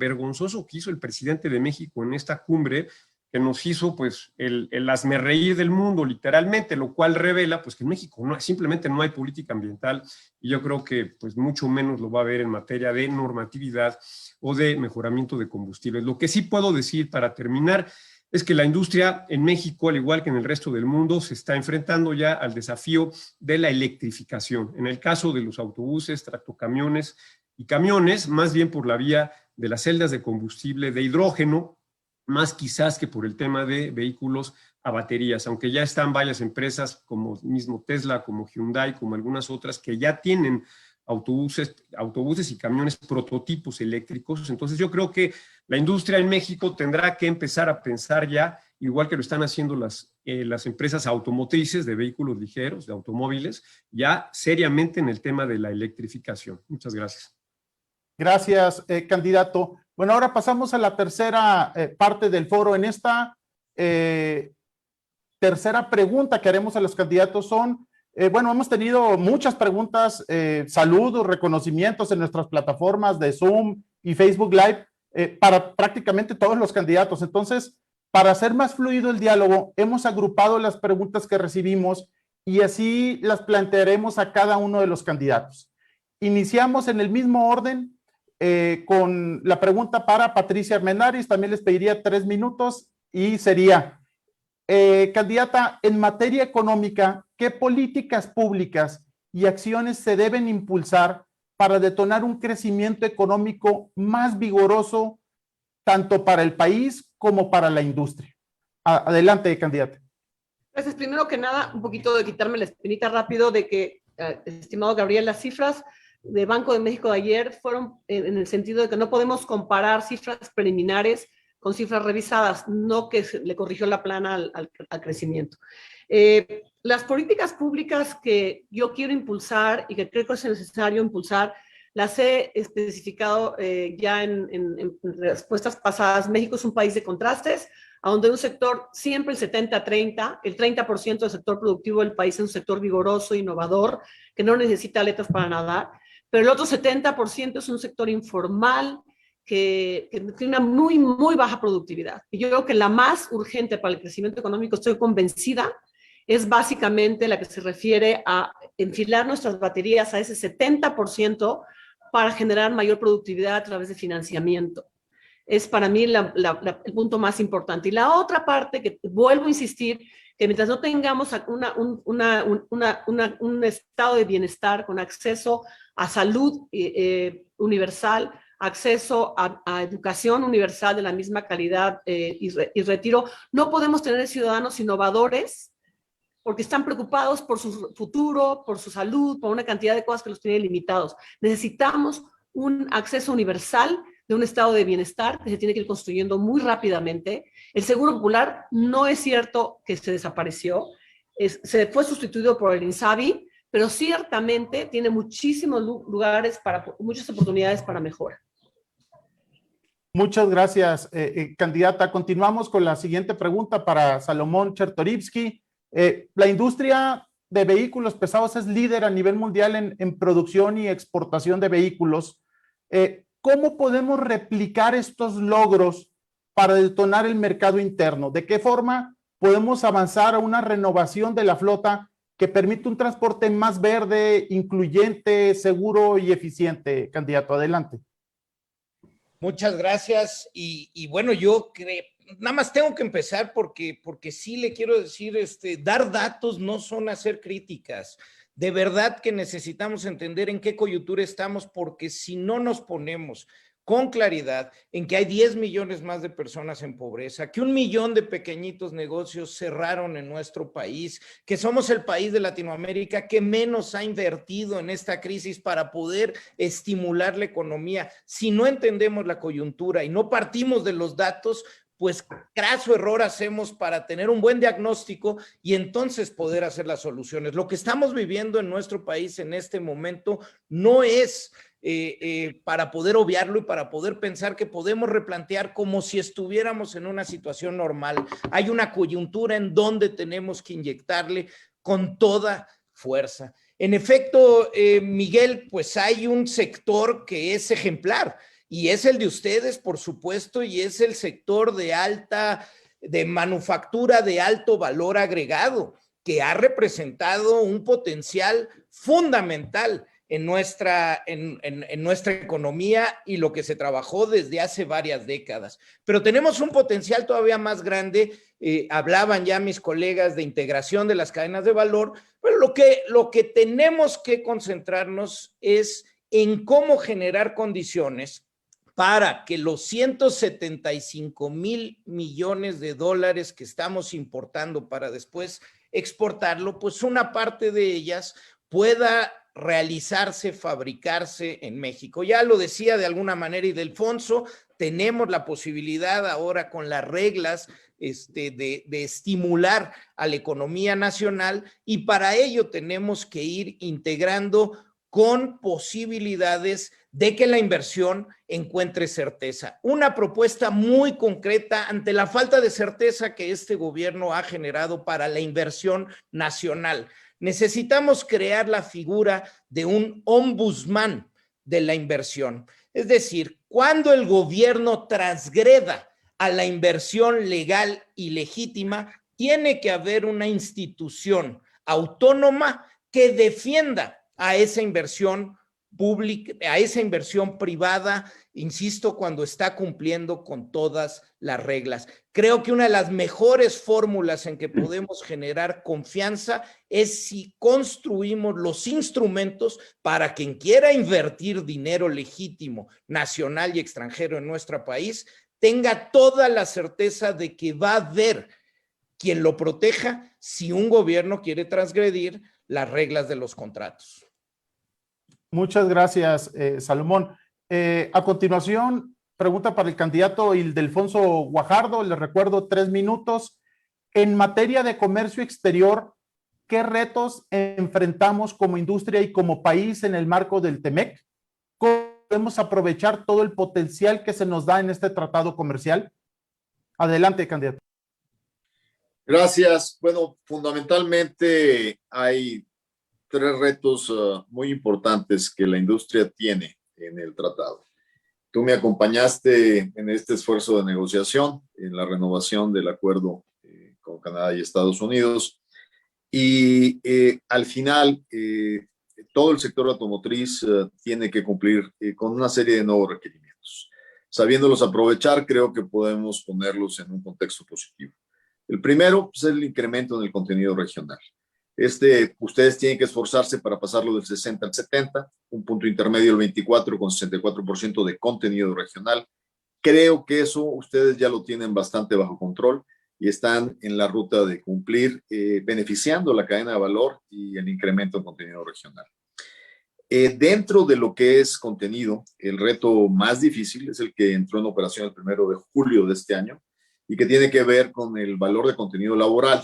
que hizo el presidente de México en esta cumbre, que nos hizo pues el hazmerreír del mundo literalmente, lo cual revela pues que en México simplemente no hay política ambiental y yo creo que pues mucho menos lo va a haber en materia de normatividad o de mejoramiento de combustibles. Lo que sí puedo decir para terminar es que la industria en México, al igual que en el resto del mundo, se está enfrentando ya al desafío de la electrificación. En el caso de los autobuses, tractocamiones y camiones, más bien por la vía de las celdas de combustible de hidrógeno, más quizás que por el tema de vehículos a baterías, aunque ya están varias empresas como mismo Tesla, como Hyundai, como algunas otras que ya tienen autobuses y camiones prototipos eléctricos. Entonces yo creo que la industria en México tendrá que empezar a pensar ya, igual que lo están haciendo las empresas automotrices de vehículos ligeros, de automóviles, ya seriamente en el tema de la electrificación. Muchas gracias. Gracias, candidato. Bueno, ahora pasamos a la tercera parte del foro. En esta tercera pregunta que haremos a los candidatos son, bueno, hemos tenido muchas preguntas, saludos, reconocimientos en nuestras plataformas de Zoom y Facebook Live para prácticamente todos los candidatos. Entonces, para hacer más fluido el diálogo, hemos agrupado las preguntas que recibimos y así las plantearemos a cada uno de los candidatos. Iniciamos en el mismo orden. Con la pregunta para Patricia Armendáriz, también les pediría 3 minutos y sería, candidata, en materia económica, ¿qué políticas públicas y acciones se deben impulsar para detonar un crecimiento económico más vigoroso tanto para el país como para la industria? Adelante, candidata. Gracias. Primero que nada, un poquito de quitarme la espinita rápido de que, estimado Gabriel, las cifras de Banco de México de ayer fueron en el sentido de que no podemos comparar cifras preliminares con cifras revisadas, no que se le corrigió la plana al crecimiento. Las políticas públicas que yo quiero impulsar y que creo que es necesario impulsar, las he especificado ya en respuestas pasadas. México es un país de contrastes, a donde un sector, siempre el 70-30, el 30% del sector productivo del país es un sector vigoroso, innovador, que no necesita aletas para nadar, pero el otro 70% es un sector informal que tiene una muy, muy baja productividad. Y yo creo que la más urgente para el crecimiento económico, estoy convencida, es básicamente la que se refiere a enfilar nuestras baterías a ese 70% para generar mayor productividad a través de financiamiento. Es para mí el punto más importante. Y la otra parte, que vuelvo a insistir, que mientras no tengamos un estado de bienestar con acceso a salud universal, acceso a educación universal de la misma calidad y retiro, no podemos tener ciudadanos innovadores porque están preocupados por su futuro, por su salud, por una cantidad de cosas que los tienen limitados. Necesitamos un acceso universal de un estado de bienestar que se tiene que ir construyendo muy rápidamente. El Seguro Popular no es cierto que se desapareció, se fue sustituido por el INSABI, pero ciertamente tiene muchísimos lugares, muchas oportunidades para mejora. Muchas gracias, candidata. Continuamos con la siguiente pregunta para Salomón Chertorivsky. La industria de vehículos pesados es líder a nivel mundial en producción y exportación de vehículos. ¿Cómo podemos replicar estos logros para detonar el mercado interno? ¿De qué forma podemos avanzar a una renovación de la flota que permite un transporte más verde, incluyente, seguro y eficiente? Candidato, adelante. Muchas gracias. Y bueno, yo creo, nada más tengo que empezar porque sí le quiero decir, dar datos no son hacer críticas. De verdad que necesitamos entender en qué coyuntura estamos, porque si no nos ponemos con claridad en que hay 10 millones más de personas en pobreza, que 1 millón de pequeñitos negocios cerraron en nuestro país, que somos el país de Latinoamérica que menos ha invertido en esta crisis para poder estimular la economía. Si no entendemos la coyuntura y no partimos de los datos, pues craso error hacemos para tener un buen diagnóstico y entonces poder hacer las soluciones. Lo que estamos viviendo en nuestro país en este momento no es para poder obviarlo y para poder pensar que podemos replantear como si estuviéramos en una situación normal. Hay una coyuntura en donde tenemos que inyectarle con toda fuerza. En efecto, Miguel, pues hay un sector que es ejemplar y es el de ustedes, por supuesto, y es el sector de manufactura de alto valor agregado, que ha representado un potencial fundamental en nuestra economía y lo que se trabajó desde hace varias décadas. Pero tenemos un potencial todavía más grande. Hablaban ya mis colegas de integración de las cadenas de valor, pero lo que tenemos que concentrarnos es en cómo generar condiciones para que los 175,000 millones de dólares que estamos importando para después exportarlo, pues una parte de ellas pueda realizarse, fabricarse en México. Ya lo decía de alguna manera Ildefonso, tenemos la posibilidad ahora con las reglas de estimular a la economía nacional y para ello tenemos que ir integrando con posibilidades de que la inversión encuentre certeza. Una propuesta muy concreta ante la falta de certeza que este gobierno ha generado para la inversión nacional. Necesitamos crear la figura de un ombudsman de la inversión. Es decir, cuando el gobierno transgreda a la inversión legal y legítima, tiene que haber una institución autónoma que defienda a esa inversión pública, a esa inversión privada, insisto, cuando está cumpliendo con todas las reglas. Creo que una de las mejores fórmulas en que podemos generar confianza es si construimos los instrumentos para quien quiera invertir dinero legítimo, nacional y extranjero en nuestro país, tenga toda la certeza de que va a haber quien lo proteja si un gobierno quiere transgredir las reglas de los contratos. Muchas gracias, Salomón. A continuación, pregunta para el candidato Ildefonso Guajardo. Le recuerdo 3 minutos. En materia de comercio exterior, ¿qué retos enfrentamos como industria y como país en el marco del TEMEC? ¿Cómo podemos aprovechar todo el potencial que se nos da en este tratado comercial? Adelante, candidato. Gracias. Bueno, fundamentalmente hay 3 retos muy importantes que la industria tiene en el tratado. Tú me acompañaste en este esfuerzo de negociación, en la renovación del acuerdo con Canadá y Estados Unidos. Y al final, todo el sector automotriz tiene que cumplir con una serie de nuevos requerimientos. Sabiéndolos aprovechar, creo que podemos ponerlos en un contexto positivo. El primero es el incremento en el contenido regional. Ustedes tienen que esforzarse para pasarlo del 60 al 70, un punto intermedio del 24 con 64% de contenido regional. Creo que eso ustedes ya lo tienen bastante bajo control y están en la ruta de cumplir, beneficiando la cadena de valor y el incremento en contenido regional. Dentro de lo que es contenido, el reto más difícil es el que entró en operación el 1 de julio de este año y que tiene que ver con el valor de contenido laboral,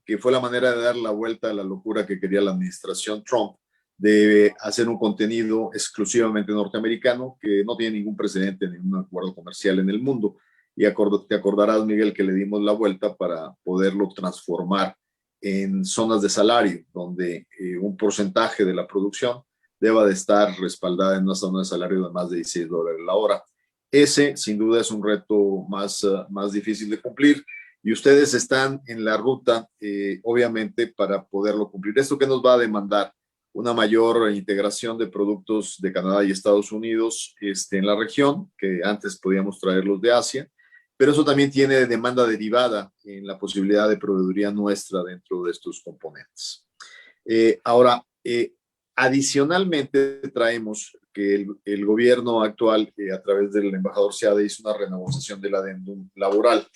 que fue la manera de dar la vuelta a la locura que quería la administración Trump de hacer un contenido exclusivamente norteamericano que no tiene ningún precedente en ningún acuerdo comercial en el mundo. Y te acordarás, Miguel, que le dimos la vuelta para poderlo transformar en zonas de salario, donde un porcentaje de la producción deba de estar respaldada en una zona de salario de más de $16 la hora. Ese, sin duda, es un reto más difícil de cumplir y ustedes están en la ruta, obviamente, para poderlo cumplir. ¿Esto qué nos va a demandar? Una mayor integración de productos de Canadá y Estados Unidos en la región, que antes podíamos traerlos de Asia, pero eso también tiene demanda derivada en la posibilidad de proveeduría nuestra dentro de estos componentes. Ahora, adicionalmente traemos que el gobierno actual, a través del embajador Seade, hizo una renegociación del adendum laboral,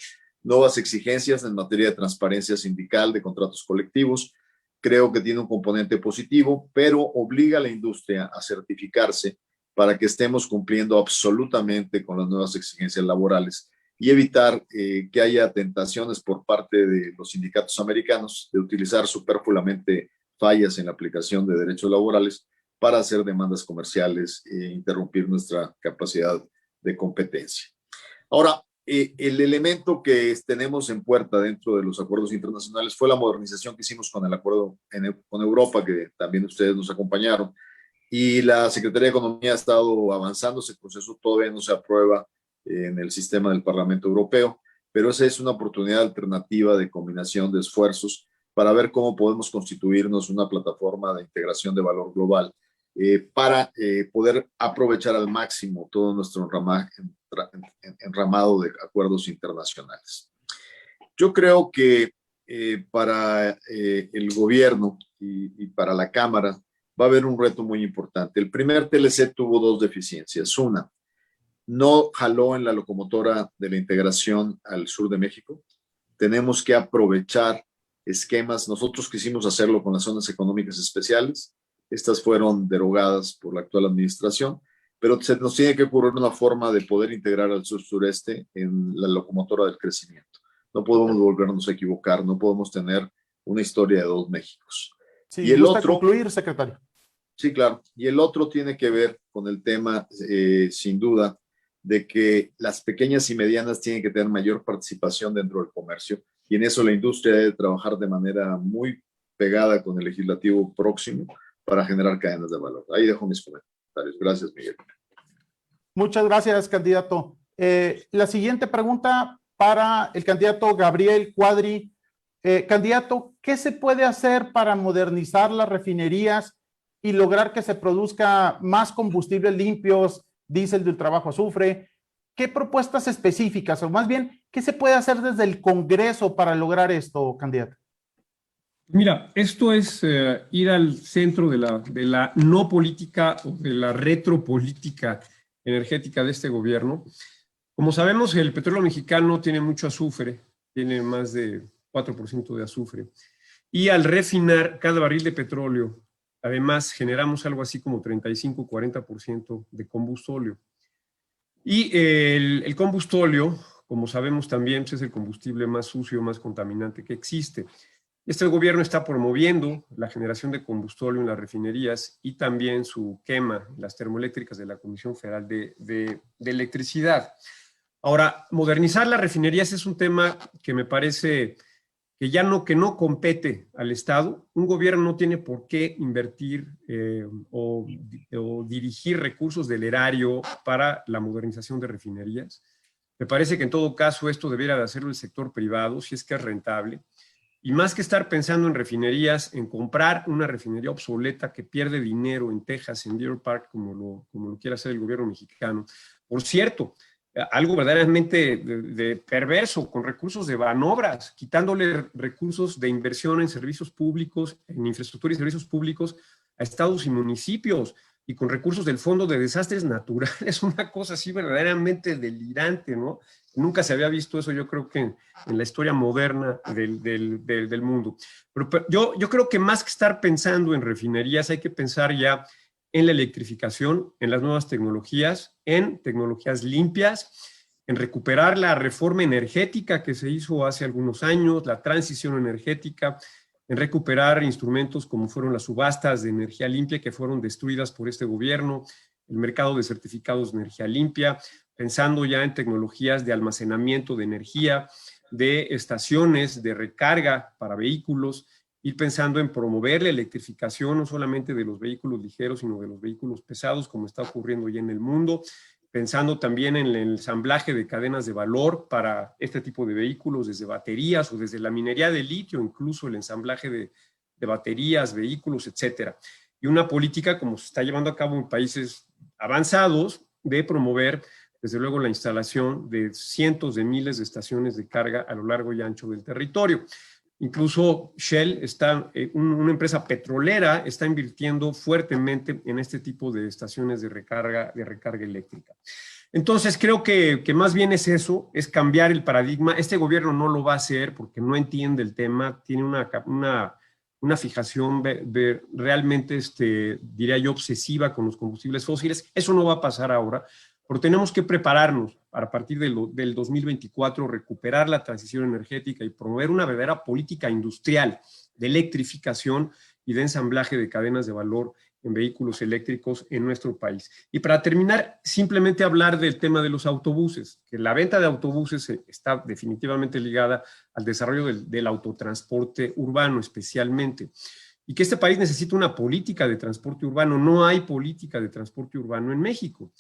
nuevas exigencias en materia de transparencia sindical, de contratos colectivos. Creo que tiene un componente positivo, pero obliga a la industria a certificarse para que estemos cumpliendo absolutamente con las nuevas exigencias laborales y evitar que haya tentaciones por parte de los sindicatos americanos de utilizar superfluamente fallas en la aplicación de derechos laborales para hacer demandas comerciales e interrumpir nuestra capacidad de competencia. Ahora, el elemento que tenemos en puerta dentro de los acuerdos internacionales fue la modernización que hicimos con el acuerdo con Europa, que también ustedes nos acompañaron, y la Secretaría de Economía ha estado avanzando. Ese proceso todavía no se aprueba en el sistema del Parlamento Europeo, pero esa es una oportunidad alternativa de combinación de esfuerzos para ver cómo podemos constituirnos una plataforma de integración de valor global para poder aprovechar al máximo todo nuestro enramado de acuerdos internacionales. Yo creo que para el gobierno y para la Cámara va a haber un reto muy importante. El primer TLC tuvo dos deficiencias. Una, no jaló en la locomotora de la integración al sur de México. Tenemos que aprovechar esquemas. Nosotros quisimos hacerlo con las zonas económicas especiales. Estas fueron derogadas por la actual administración, pero se nos tiene que ocurrir una forma de poder integrar al sur-sureste en la locomotora del crecimiento. No podemos volvernos a equivocar, no podemos tener una historia de dos Méxicos. Sí, y el otro, concluir, secretario. Sí, claro. Y el otro tiene que ver con el tema, sin duda, de que las pequeñas y medianas tienen que tener mayor participación dentro del comercio, y en eso la industria debe trabajar de manera muy pegada con el legislativo próximo para generar cadenas de valor. Ahí dejo mis comentarios. Gracias, Miguel. Muchas gracias, candidato. La siguiente pregunta para el candidato Gabriel Cuadri. Candidato, ¿qué se puede hacer para modernizar las refinerías y lograr que se produzca más combustibles limpios, diésel de ultrabajo azufre? ¿Qué propuestas específicas, o más bien, qué se puede hacer desde el Congreso para lograr esto, candidato? Mira, esto es ir al centro de la no política o de la retropolítica energética de este gobierno. Como sabemos, el petróleo mexicano tiene mucho azufre, tiene más de 4% de azufre. Y al refinar cada barril de petróleo, además, generamos algo así como 35-40% de combustóleo. Y el combustóleo, como sabemos también, es el combustible más sucio, más contaminante que existe. Este gobierno está promoviendo la generación de combustóleo en las refinerías y también su quema, las termoeléctricas de la Comisión Federal de Electricidad. Ahora, modernizar las refinerías es un tema que me parece que no compete al Estado. Un gobierno no tiene por qué invertir o dirigir recursos del erario para la modernización de refinerías. Me parece que en todo caso esto debiera de hacerlo el sector privado, si es que es rentable. Y más que estar pensando en refinerías, en comprar una refinería obsoleta que pierde dinero en Texas, en Deer Park, como lo quiere hacer el gobierno mexicano. Por cierto, algo verdaderamente de perverso, con recursos de Banobras, quitándole recursos de inversión en servicios públicos, en infraestructura y servicios públicos a estados y municipios, y con recursos del Fondo de Desastres Naturales, una cosa así verdaderamente delirante, ¿no? Nunca se había visto eso, yo creo que en la historia moderna del mundo. Pero yo creo que más que estar pensando en refinerías, hay que pensar ya en la electrificación, en las nuevas tecnologías, en tecnologías limpias, en recuperar la reforma energética que se hizo hace algunos años, la transición energética, en recuperar instrumentos como fueron las subastas de energía limpia que fueron destruidas por este gobierno, el mercado de certificados de energía limpia, pensando ya en tecnologías de almacenamiento de energía, de estaciones de recarga para vehículos, ir pensando en promover la electrificación no solamente de los vehículos ligeros, sino de los vehículos pesados, como está ocurriendo ya en el mundo, pensando también en el ensamblaje de cadenas de valor para este tipo de vehículos, desde baterías o desde la minería de litio, incluso el ensamblaje de baterías, vehículos, etcétera. Y una política, como se está llevando a cabo en países avanzados, de promover, desde luego, la instalación de cientos de miles de estaciones de carga a lo largo y ancho del territorio. Incluso Shell, una empresa petrolera, está invirtiendo fuertemente en este tipo de estaciones de recarga eléctrica. Entonces, creo que más bien es eso, es cambiar el paradigma. Este gobierno no lo va a hacer porque no entiende el tema, tiene una fijación realmente, diría yo, obsesiva con los combustibles fósiles. Eso no va a pasar ahora, pero tenemos que prepararnos para, a partir del 2024, recuperar la transición energética y promover una verdadera política industrial de electrificación y de ensamblaje de cadenas de valor en vehículos eléctricos en nuestro país. Y para terminar, simplemente hablar del tema de los autobuses, que la venta de autobuses está definitivamente ligada al desarrollo del autotransporte urbano especialmente, y que este país necesita una política de transporte urbano. No hay política de transporte urbano en México,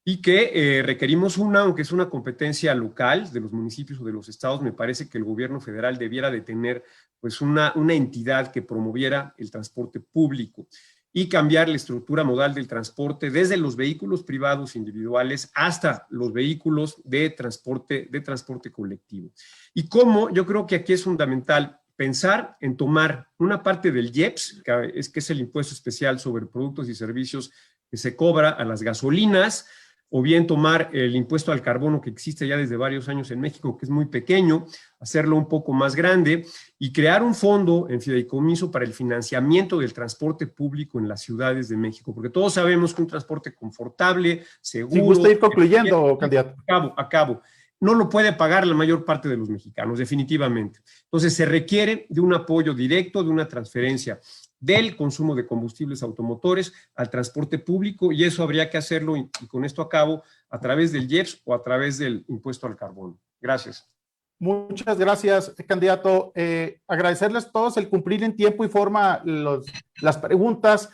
y que requerimos aunque es una competencia local de los municipios o de los estados. Me parece que el gobierno federal debiera de tener pues una entidad que promoviera el transporte público y cambiar la estructura modal del transporte desde los vehículos privados individuales hasta los vehículos de transporte colectivo. Y cómo, yo creo que aquí es fundamental pensar en tomar una parte del IEPS, que es el impuesto especial sobre productos y servicios que se cobra a las gasolinas, o bien tomar el impuesto al carbono que existe ya desde varios años en México, que es muy pequeño, hacerlo un poco más grande y crear un fondo en fideicomiso para el financiamiento del transporte público en las ciudades de México, porque todos sabemos que un transporte confortable, seguro… Si gusta ir concluyendo, candidato. Acabo. No lo puede pagar la mayor parte de los mexicanos, definitivamente. Entonces, se requiere de un apoyo directo, de una transferencia del consumo de combustibles automotores al transporte público, y eso habría que hacerlo, y con esto acabo, a través del IEPS o a través del impuesto al carbono. Gracias. Muchas gracias, candidato. Agradecerles a todos el cumplir en tiempo y forma las preguntas,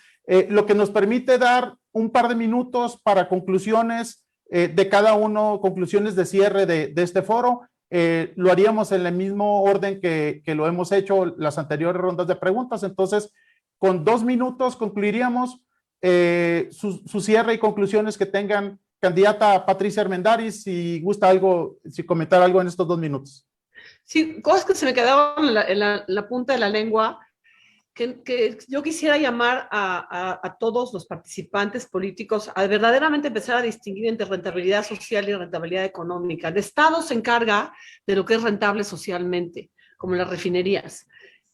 lo que nos permite dar un par de minutos para conclusiones de cada uno, conclusiones de cierre de este foro. Lo haríamos en el mismo orden que lo hemos hecho las anteriores rondas de preguntas. Entonces, con 2 minutos concluiríamos su cierre y conclusiones que tengan. Candidata Patricia Armendáriz, si gusta comentar algo en estos 2 minutos. Sí, cosas que se me quedaban en la punta de la lengua, que yo quisiera llamar a todos los participantes políticos a verdaderamente empezar a distinguir entre rentabilidad social y rentabilidad económica. El Estado se encarga de lo que es rentable socialmente, como las refinerías,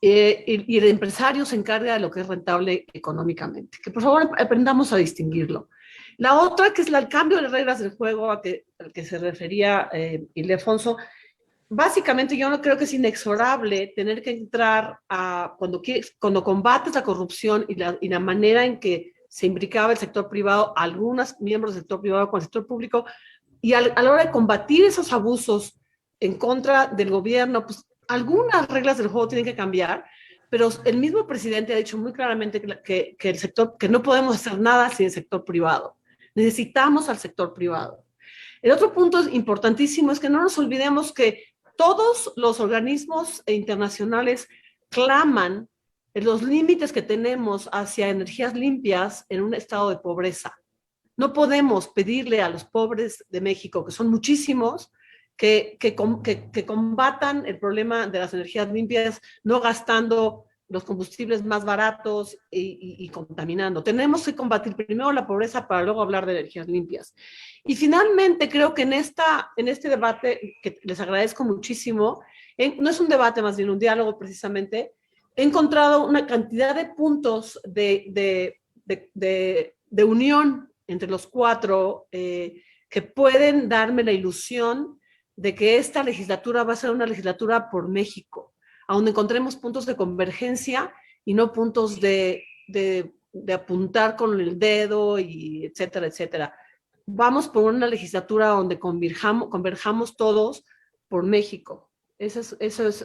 y el empresario se encarga de lo que es rentable económicamente. Que por favor aprendamos a distinguirlo. La otra, que es el cambio de reglas del juego al que se refería Ildefonso. Básicamente yo no creo que es inexorable tener que entrar cuando combates la corrupción y la manera en que se imbricaba el sector privado, algunos miembros del sector privado con el sector público, y a la hora de combatir esos abusos en contra del gobierno, pues algunas reglas del juego tienen que cambiar, pero el mismo presidente ha dicho muy claramente que no podemos hacer nada sin el sector privado. Necesitamos al sector privado. El otro punto importantísimo es que no nos olvidemos que todos los organismos internacionales claman en los límites que tenemos hacia energías limpias en un estado de pobreza. No podemos pedirle a los pobres de México, que son muchísimos, que combatan el problema de las energías limpias, no gastando los combustibles más baratos y contaminando. Tenemos que combatir primero la pobreza para luego hablar de energías limpias. Y finalmente, creo que en este debate, que les agradezco muchísimo, no es un debate, más bien un diálogo precisamente, he encontrado una cantidad de puntos de unión entre los cuatro que pueden darme la ilusión de que esta legislatura va a ser una legislatura por México, a donde encontremos puntos de convergencia y no puntos de apuntar con el dedo, y etcétera, etcétera. Vamos por una legislatura donde converjamos todos por México. Esas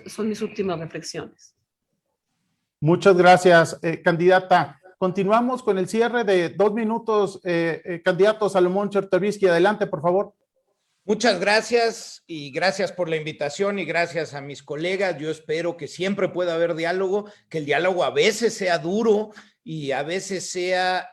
son mis últimas reflexiones. Muchas gracias, candidata. Continuamos con el cierre de 2 minutos. Candidato Salomón Chertorisky, adelante, por favor. Muchas gracias y gracias por la invitación y gracias a mis colegas. Yo espero que siempre pueda haber diálogo, que el diálogo a veces sea duro y a veces sea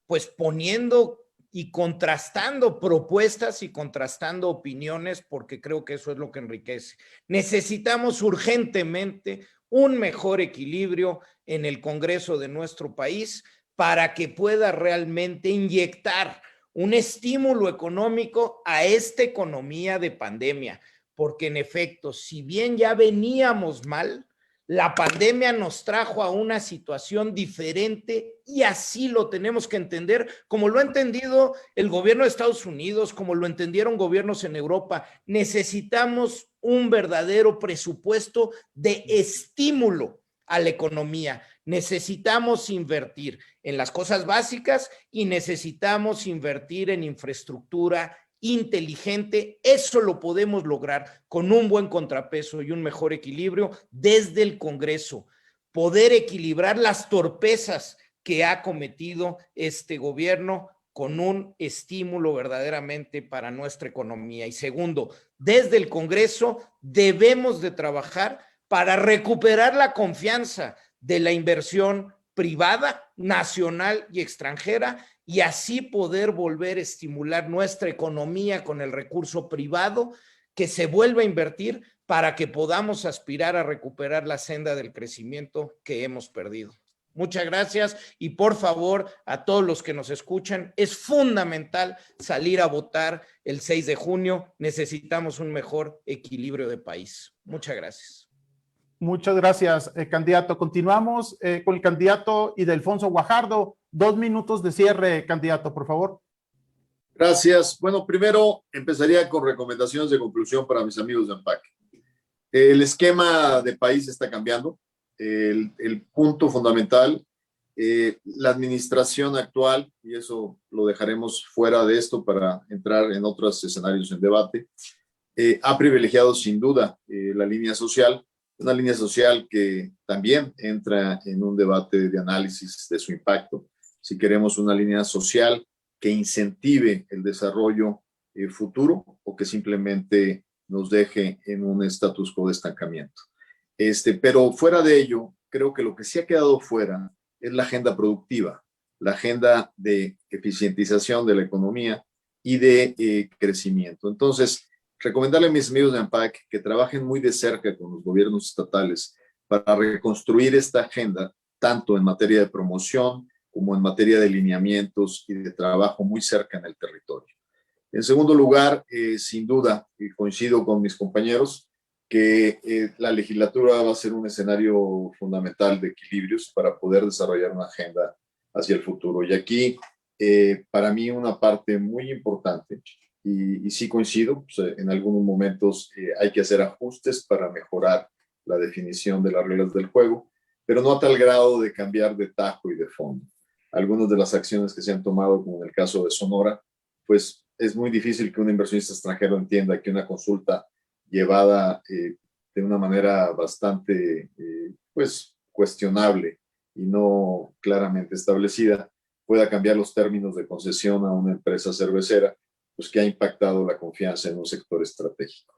pues poniendo y contrastando propuestas y contrastando opiniones, porque creo que eso es lo que enriquece. Necesitamos urgentemente un mejor equilibrio en el Congreso de nuestro país para que pueda realmente inyectar un estímulo económico a esta economía de pandemia, porque en efecto, si bien ya veníamos mal, la pandemia nos trajo a una situación diferente y así lo tenemos que entender, como lo ha entendido el gobierno de Estados Unidos, como lo entendieron gobiernos en Europa. Necesitamos un verdadero presupuesto de estímulo a la economía. Necesitamos invertir en las cosas básicas y necesitamos invertir en infraestructura inteligente. Eso lo podemos lograr con un buen contrapeso y un mejor equilibrio desde el Congreso. Poder equilibrar las torpezas que ha cometido este gobierno con un estímulo verdaderamente para nuestra economía. Y segundo, desde el Congreso debemos de trabajar para recuperar la confianza de la inversión privada, nacional y extranjera, y así poder volver a estimular nuestra economía con el recurso privado, que se vuelva a invertir para que podamos aspirar a recuperar la senda del crecimiento que hemos perdido. Muchas gracias y por favor a todos los que nos escuchan, es fundamental salir a votar el 6 de junio. Necesitamos un mejor equilibrio de país. Muchas gracias. Muchas gracias, candidato. Continuamos con el candidato Ildefonso Guajardo. 2 minutos de cierre, candidato, por favor. Gracias. Bueno, primero empezaría con recomendaciones de conclusión para mis amigos de AMPAC. El esquema de país está cambiando. El punto fundamental, la administración actual, y eso lo dejaremos fuera de esto para entrar en otros escenarios en debate, ha privilegiado sin duda la línea social, una línea social que también entra en un debate de análisis de su impacto. Si queremos una línea social que incentive el desarrollo futuro o que simplemente nos deje en un status quo de estancamiento. Pero fuera de ello, creo que lo que sí ha quedado fuera es la agenda productiva, la agenda de eficientización de la economía y de crecimiento. Entonces, recomendarle a mis amigos de AMPAC que trabajen muy de cerca con los gobiernos estatales para reconstruir esta agenda, tanto en materia de promoción como en materia de lineamientos y de trabajo muy cerca en el territorio. En segundo lugar, sin duda, y coincido con mis compañeros, que la legislatura va a ser un escenario fundamental de equilibrios para poder desarrollar una agenda hacia el futuro. Y aquí, para mí, una parte muy importante, y sí coincido, pues, en algunos momentos hay que hacer ajustes para mejorar la definición de las reglas del juego, pero no a tal grado de cambiar de tajo y de fondo. Algunas de las acciones que se han tomado, como en el caso de Sonora, pues es muy difícil que un inversionista extranjero entienda que una consulta llevada de una manera bastante pues cuestionable y no claramente establecida pueda cambiar los términos de concesión a una empresa cervecera, pues que ha impactado la confianza en un sector estratégico.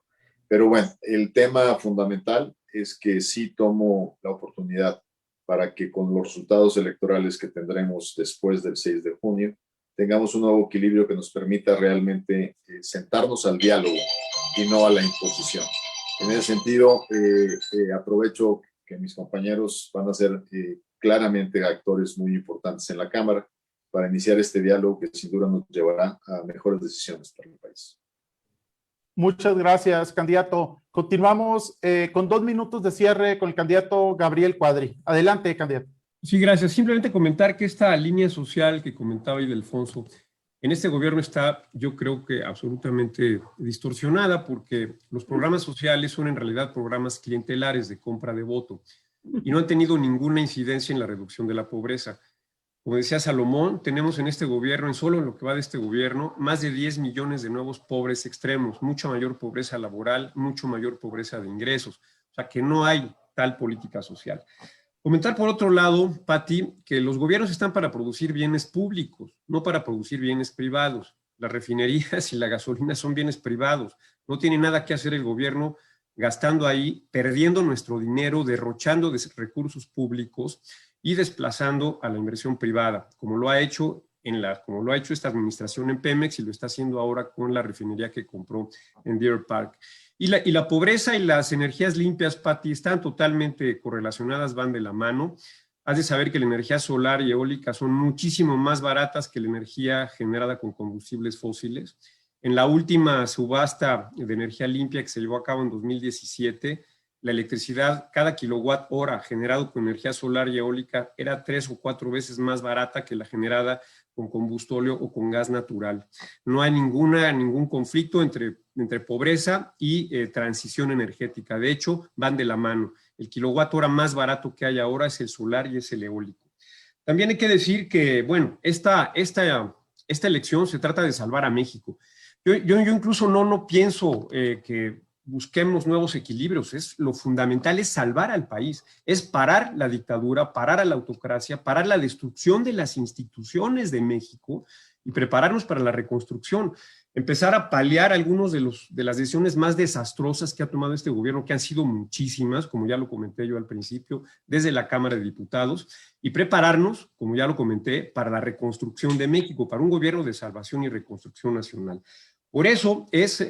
Pero bueno, el tema fundamental es que sí tomo la oportunidad para que con los resultados electorales que tendremos después del 6 de junio, tengamos un nuevo equilibrio que nos permita realmente sentarnos al diálogo y no a la imposición. En ese sentido, aprovecho que mis compañeros van a ser claramente actores muy importantes en la Cámara para iniciar este diálogo que sin duda nos llevará a mejores decisiones para el país. Muchas gracias, candidato. Continuamos con 2 minutos de cierre con el candidato Gabriel Cuadri. Adelante, candidato. Sí, gracias. Simplemente comentar que esta línea social que comentaba Ildefonso, en este gobierno está, yo creo que absolutamente distorsionada, porque los programas sociales son en realidad programas clientelares de compra de voto y no han tenido ninguna incidencia en la reducción de la pobreza. Como decía Salomón, tenemos en este gobierno, en solo lo que va de este gobierno, más de 10 millones de nuevos pobres extremos, mucha mayor pobreza laboral, mucho mayor pobreza de ingresos. O sea que no hay tal política social. Comentar por otro lado, Pati, que los gobiernos están para producir bienes públicos, no para producir bienes privados. Las refinerías y la gasolina son bienes privados. No tiene nada que hacer el gobierno gastando ahí, perdiendo nuestro dinero, derrochando recursos públicos y desplazando a la inversión privada, como lo ha hecho esta administración en Pemex y lo está haciendo ahora con la refinería que compró en Deer Park. Y la pobreza y las energías limpias, Pati, están totalmente correlacionadas, van de la mano. Has de saber que la energía solar y eólica son muchísimo más baratas que la energía generada con combustibles fósiles. En la última subasta de energía limpia que se llevó a cabo en 2017, la electricidad, cada kilowatt hora generado con energía solar y eólica era 3 o 4 veces más barata que la generada con combustóleo o con gas natural. No hay ningún conflicto entre pobreza y transición energética. De hecho, van de la mano. El kilowatt hora más barato que hay ahora es el solar y es el eólico. También hay que decir que, bueno, esta elección se trata de salvar a México. Yo incluso no pienso que busquemos nuevos equilibrios. Lo fundamental es salvar al país, es parar la dictadura, parar a la autocracia, parar la destrucción de las instituciones de México y prepararnos para la reconstrucción. Empezar a paliar algunos de las decisiones más desastrosas que ha tomado este gobierno, que han sido muchísimas, como ya lo comenté yo al principio, desde la Cámara de Diputados, y prepararnos, como ya lo comenté, para la reconstrucción de México, para un gobierno de salvación y reconstrucción nacional. Por eso es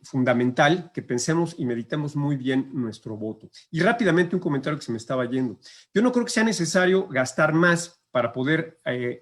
fundamental que pensemos y meditemos muy bien nuestro voto. Y rápidamente un comentario que se me estaba yendo. Yo no creo que sea necesario gastar más para poder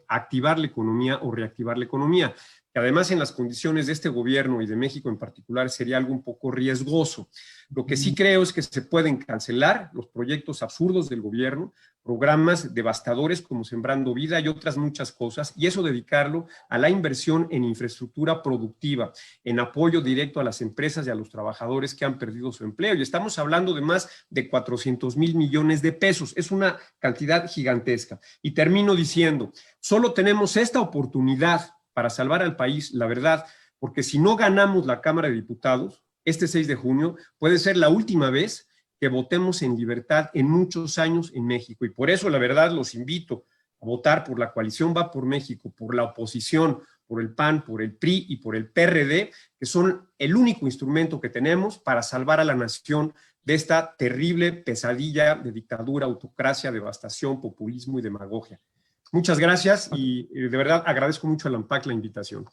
activar la economía o reactivar la economía, que además en las condiciones de este gobierno y de México en particular sería algo un poco riesgoso. Lo que sí creo es que se pueden cancelar los proyectos absurdos del gobierno, programas devastadores como Sembrando Vida y otras muchas cosas, y eso dedicarlo a la inversión en infraestructura productiva, en apoyo directo a las empresas y a los trabajadores que han perdido su empleo. Y estamos hablando de más de 400,000 millones de pesos. Es una cantidad gigantesca. Y termino diciendo, solo tenemos esta oportunidad para salvar al país, la verdad, porque si no ganamos la Cámara de Diputados, este 6 de junio puede ser la última vez que votemos en libertad en muchos años en México. Y por eso, la verdad, los invito a votar por la coalición Va por México, por la oposición, por el PAN, por el PRI y por el PRD, que son el único instrumento que tenemos para salvar a la nación de esta terrible pesadilla de dictadura, autocracia, devastación, populismo y demagogia. Muchas gracias y de verdad agradezco mucho al AMPAC la invitación.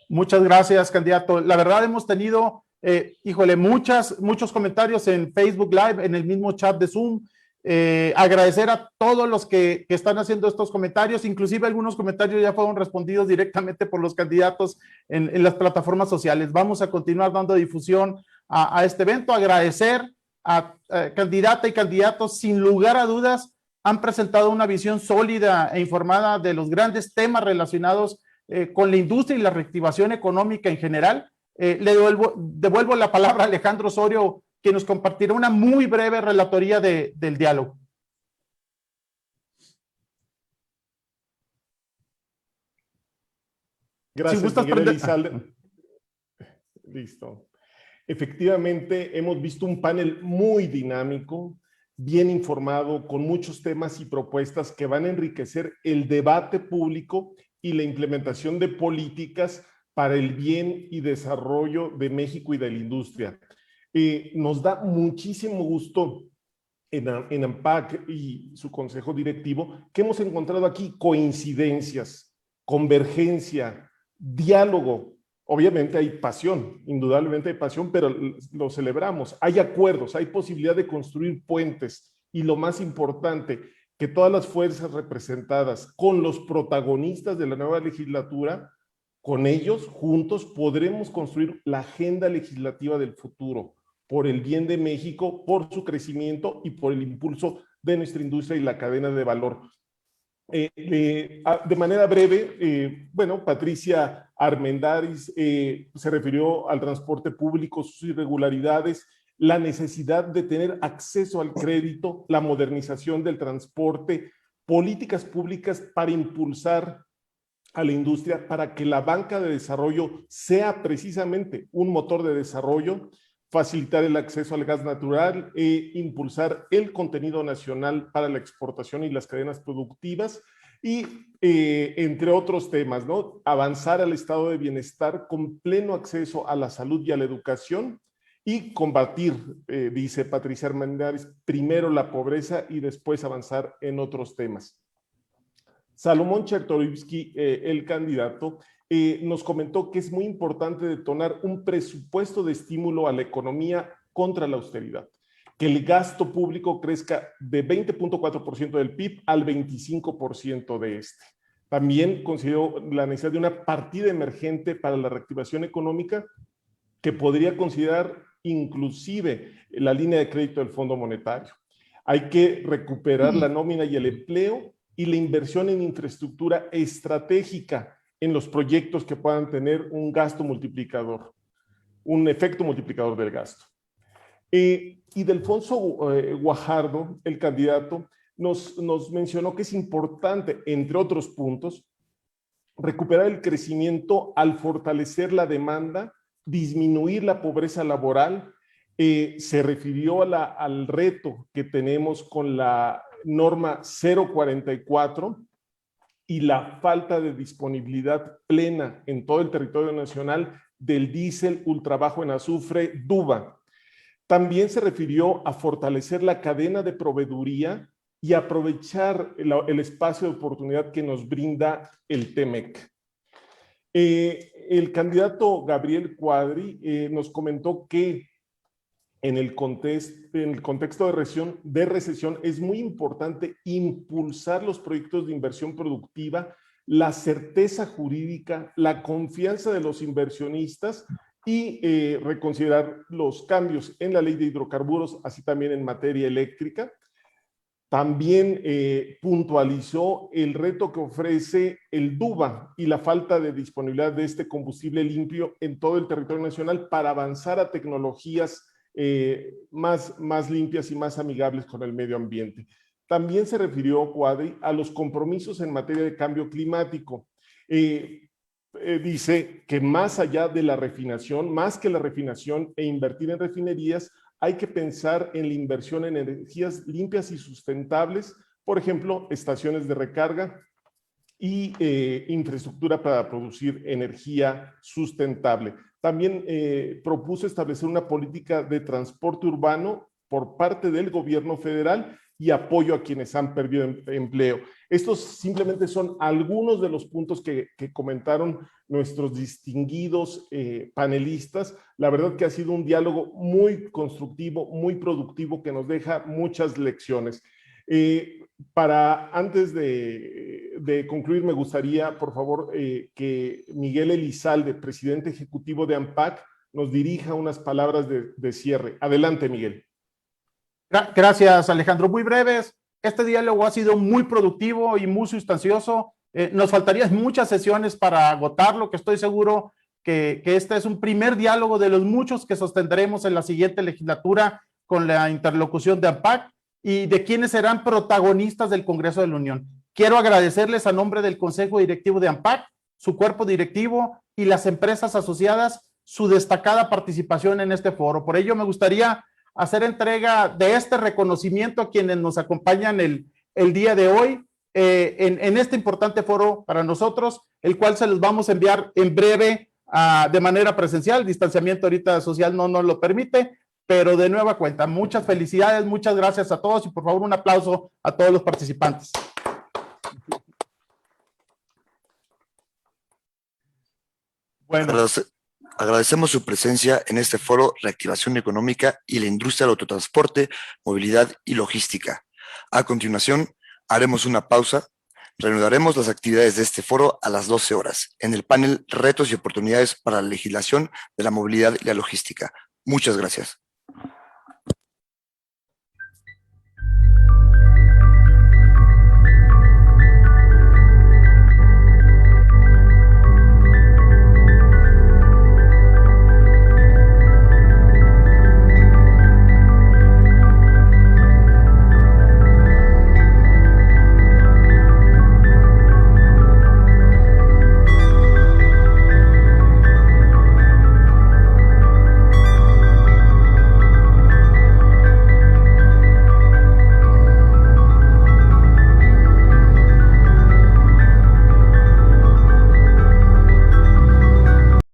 Muchas gracias, candidato. La verdad hemos tenido, muchos comentarios en Facebook Live, en el mismo chat de Zoom. Agradecer a todos los que están haciendo estos comentarios, inclusive algunos comentarios ya fueron respondidos directamente por los candidatos en las plataformas sociales. Vamos a continuar dando difusión a este evento. Agradecer a candidata y candidatos, sin lugar a dudas, han presentado una visión sólida e informada de los grandes temas relacionados con la industria y la reactivación económica en general. Le devuelvo la palabra a Alejandro Osorio, que nos compartirá una muy breve relatoría del diálogo. Gracias, Miguel Elizalde. Listo. Efectivamente, hemos visto un panel muy dinámico, bien informado, con muchos temas y propuestas que van a enriquecer el debate público y la implementación de políticas para el bien y desarrollo de México y de la industria. Nos da muchísimo gusto en AMPAC y su consejo directivo que hemos encontrado aquí coincidencias, convergencia, diálogo. Obviamente hay pasión, indudablemente hay pasión, pero lo celebramos. Hay acuerdos, hay posibilidad de construir puentes y lo más importante, que todas las fuerzas representadas con los protagonistas de la nueva legislatura, con ellos juntos podremos construir la agenda legislativa del futuro por el bien de México, por su crecimiento y por el impulso de nuestra industria y la cadena de valor. De manera breve, Patricia Armendáriz se refirió al transporte público, sus irregularidades, la necesidad de tener acceso al crédito, la modernización del transporte, políticas públicas para impulsar a la industria, para que la banca de desarrollo sea precisamente un motor de desarrollo. facilitar el acceso al gas natural e impulsar el contenido nacional para la exportación y las cadenas productivas y, entre otros temas, ¿no? Avanzar al estado de bienestar con pleno acceso a la salud y a la educación y combatir, dice Patricia Armendáriz, primero la pobreza y después avanzar en otros temas. Salomón Chertorivsky, el candidato, nos comentó que es muy importante detonar un presupuesto de estímulo a la economía contra la austeridad, que el gasto público crezca de 20.4% del PIB al 25% de este. También consideró la necesidad de una partida emergente para la reactivación económica que podría considerar inclusive la línea de crédito del Fondo Monetario. Hay que recuperar la nómina y el empleo y la inversión en infraestructura estratégica en los proyectos que puedan tener un gasto multiplicador, un efecto multiplicador del gasto. Y Delfonso Guajardo, el candidato, nos mencionó que es importante, entre otros puntos, recuperar el crecimiento al fortalecer la demanda, disminuir la pobreza laboral. Se refirió al reto que tenemos con la norma 044 y la falta de disponibilidad plena en todo el territorio nacional del diésel ultrabajo en azufre DUBA. También se refirió a fortalecer la cadena de proveeduría y aprovechar el espacio de oportunidad que nos brinda el TEMEC. El candidato Gabriel Cuadri nos comentó que en el contexto de recesión es muy importante impulsar los proyectos de inversión productiva, la certeza jurídica, la confianza de los inversionistas y reconsiderar los cambios en la ley de hidrocarburos, así también en materia eléctrica. También puntualizó el reto que ofrece el DUBA y la falta de disponibilidad de este combustible limpio en todo el territorio nacional para avanzar a tecnologías más limpias y más amigables con el medio ambiente. También se refirió Cuadri a los compromisos en materia de cambio climático. Dice que más allá de la refinación, más que la refinación e invertir en refinerías, hay que pensar en la inversión en energías limpias y sustentables, por ejemplo, estaciones de recarga y infraestructura para producir energía sustentable. También propuso establecer una política de transporte urbano por parte del gobierno federal y apoyo a quienes han perdido empleo. Estos simplemente son algunos de los puntos que comentaron nuestros distinguidos panelistas. La verdad que ha sido un diálogo muy constructivo, muy productivo, que nos deja muchas lecciones. Antes de concluir, me gustaría, por favor, que Miguel Elizalde, presidente ejecutivo de AMPAC, nos dirija unas palabras de cierre. Adelante, Miguel. Gracias, Alejandro. Muy breves. Este diálogo ha sido muy productivo y muy sustancioso. Nos faltarían muchas sesiones para agotarlo, que estoy seguro que este es un primer diálogo de los muchos que sostendremos en la siguiente legislatura con la interlocución de AMPAC y de quienes serán protagonistas del Congreso de la Unión. Quiero agradecerles a nombre del Consejo Directivo de AMPAC, su cuerpo directivo y las empresas asociadas su destacada participación en este foro. Por ello, me gustaría hacer entrega de este reconocimiento a quienes nos acompañan el día de hoy en este importante foro para nosotros, el cual se los vamos a enviar en breve de manera presencial. El distanciamiento ahorita social no nos lo permite, pero de nueva cuenta, muchas felicidades, muchas gracias a todos y por favor un aplauso a todos los participantes. Bueno. Agradecemos su presencia en este foro Reactivación Económica y la Industria del Autotransporte, Movilidad y Logística. A continuación, haremos una pausa. Reanudaremos las actividades de este foro a las 12 horas en el panel Retos y Oportunidades para la Legislación de la Movilidad y la Logística. Muchas gracias.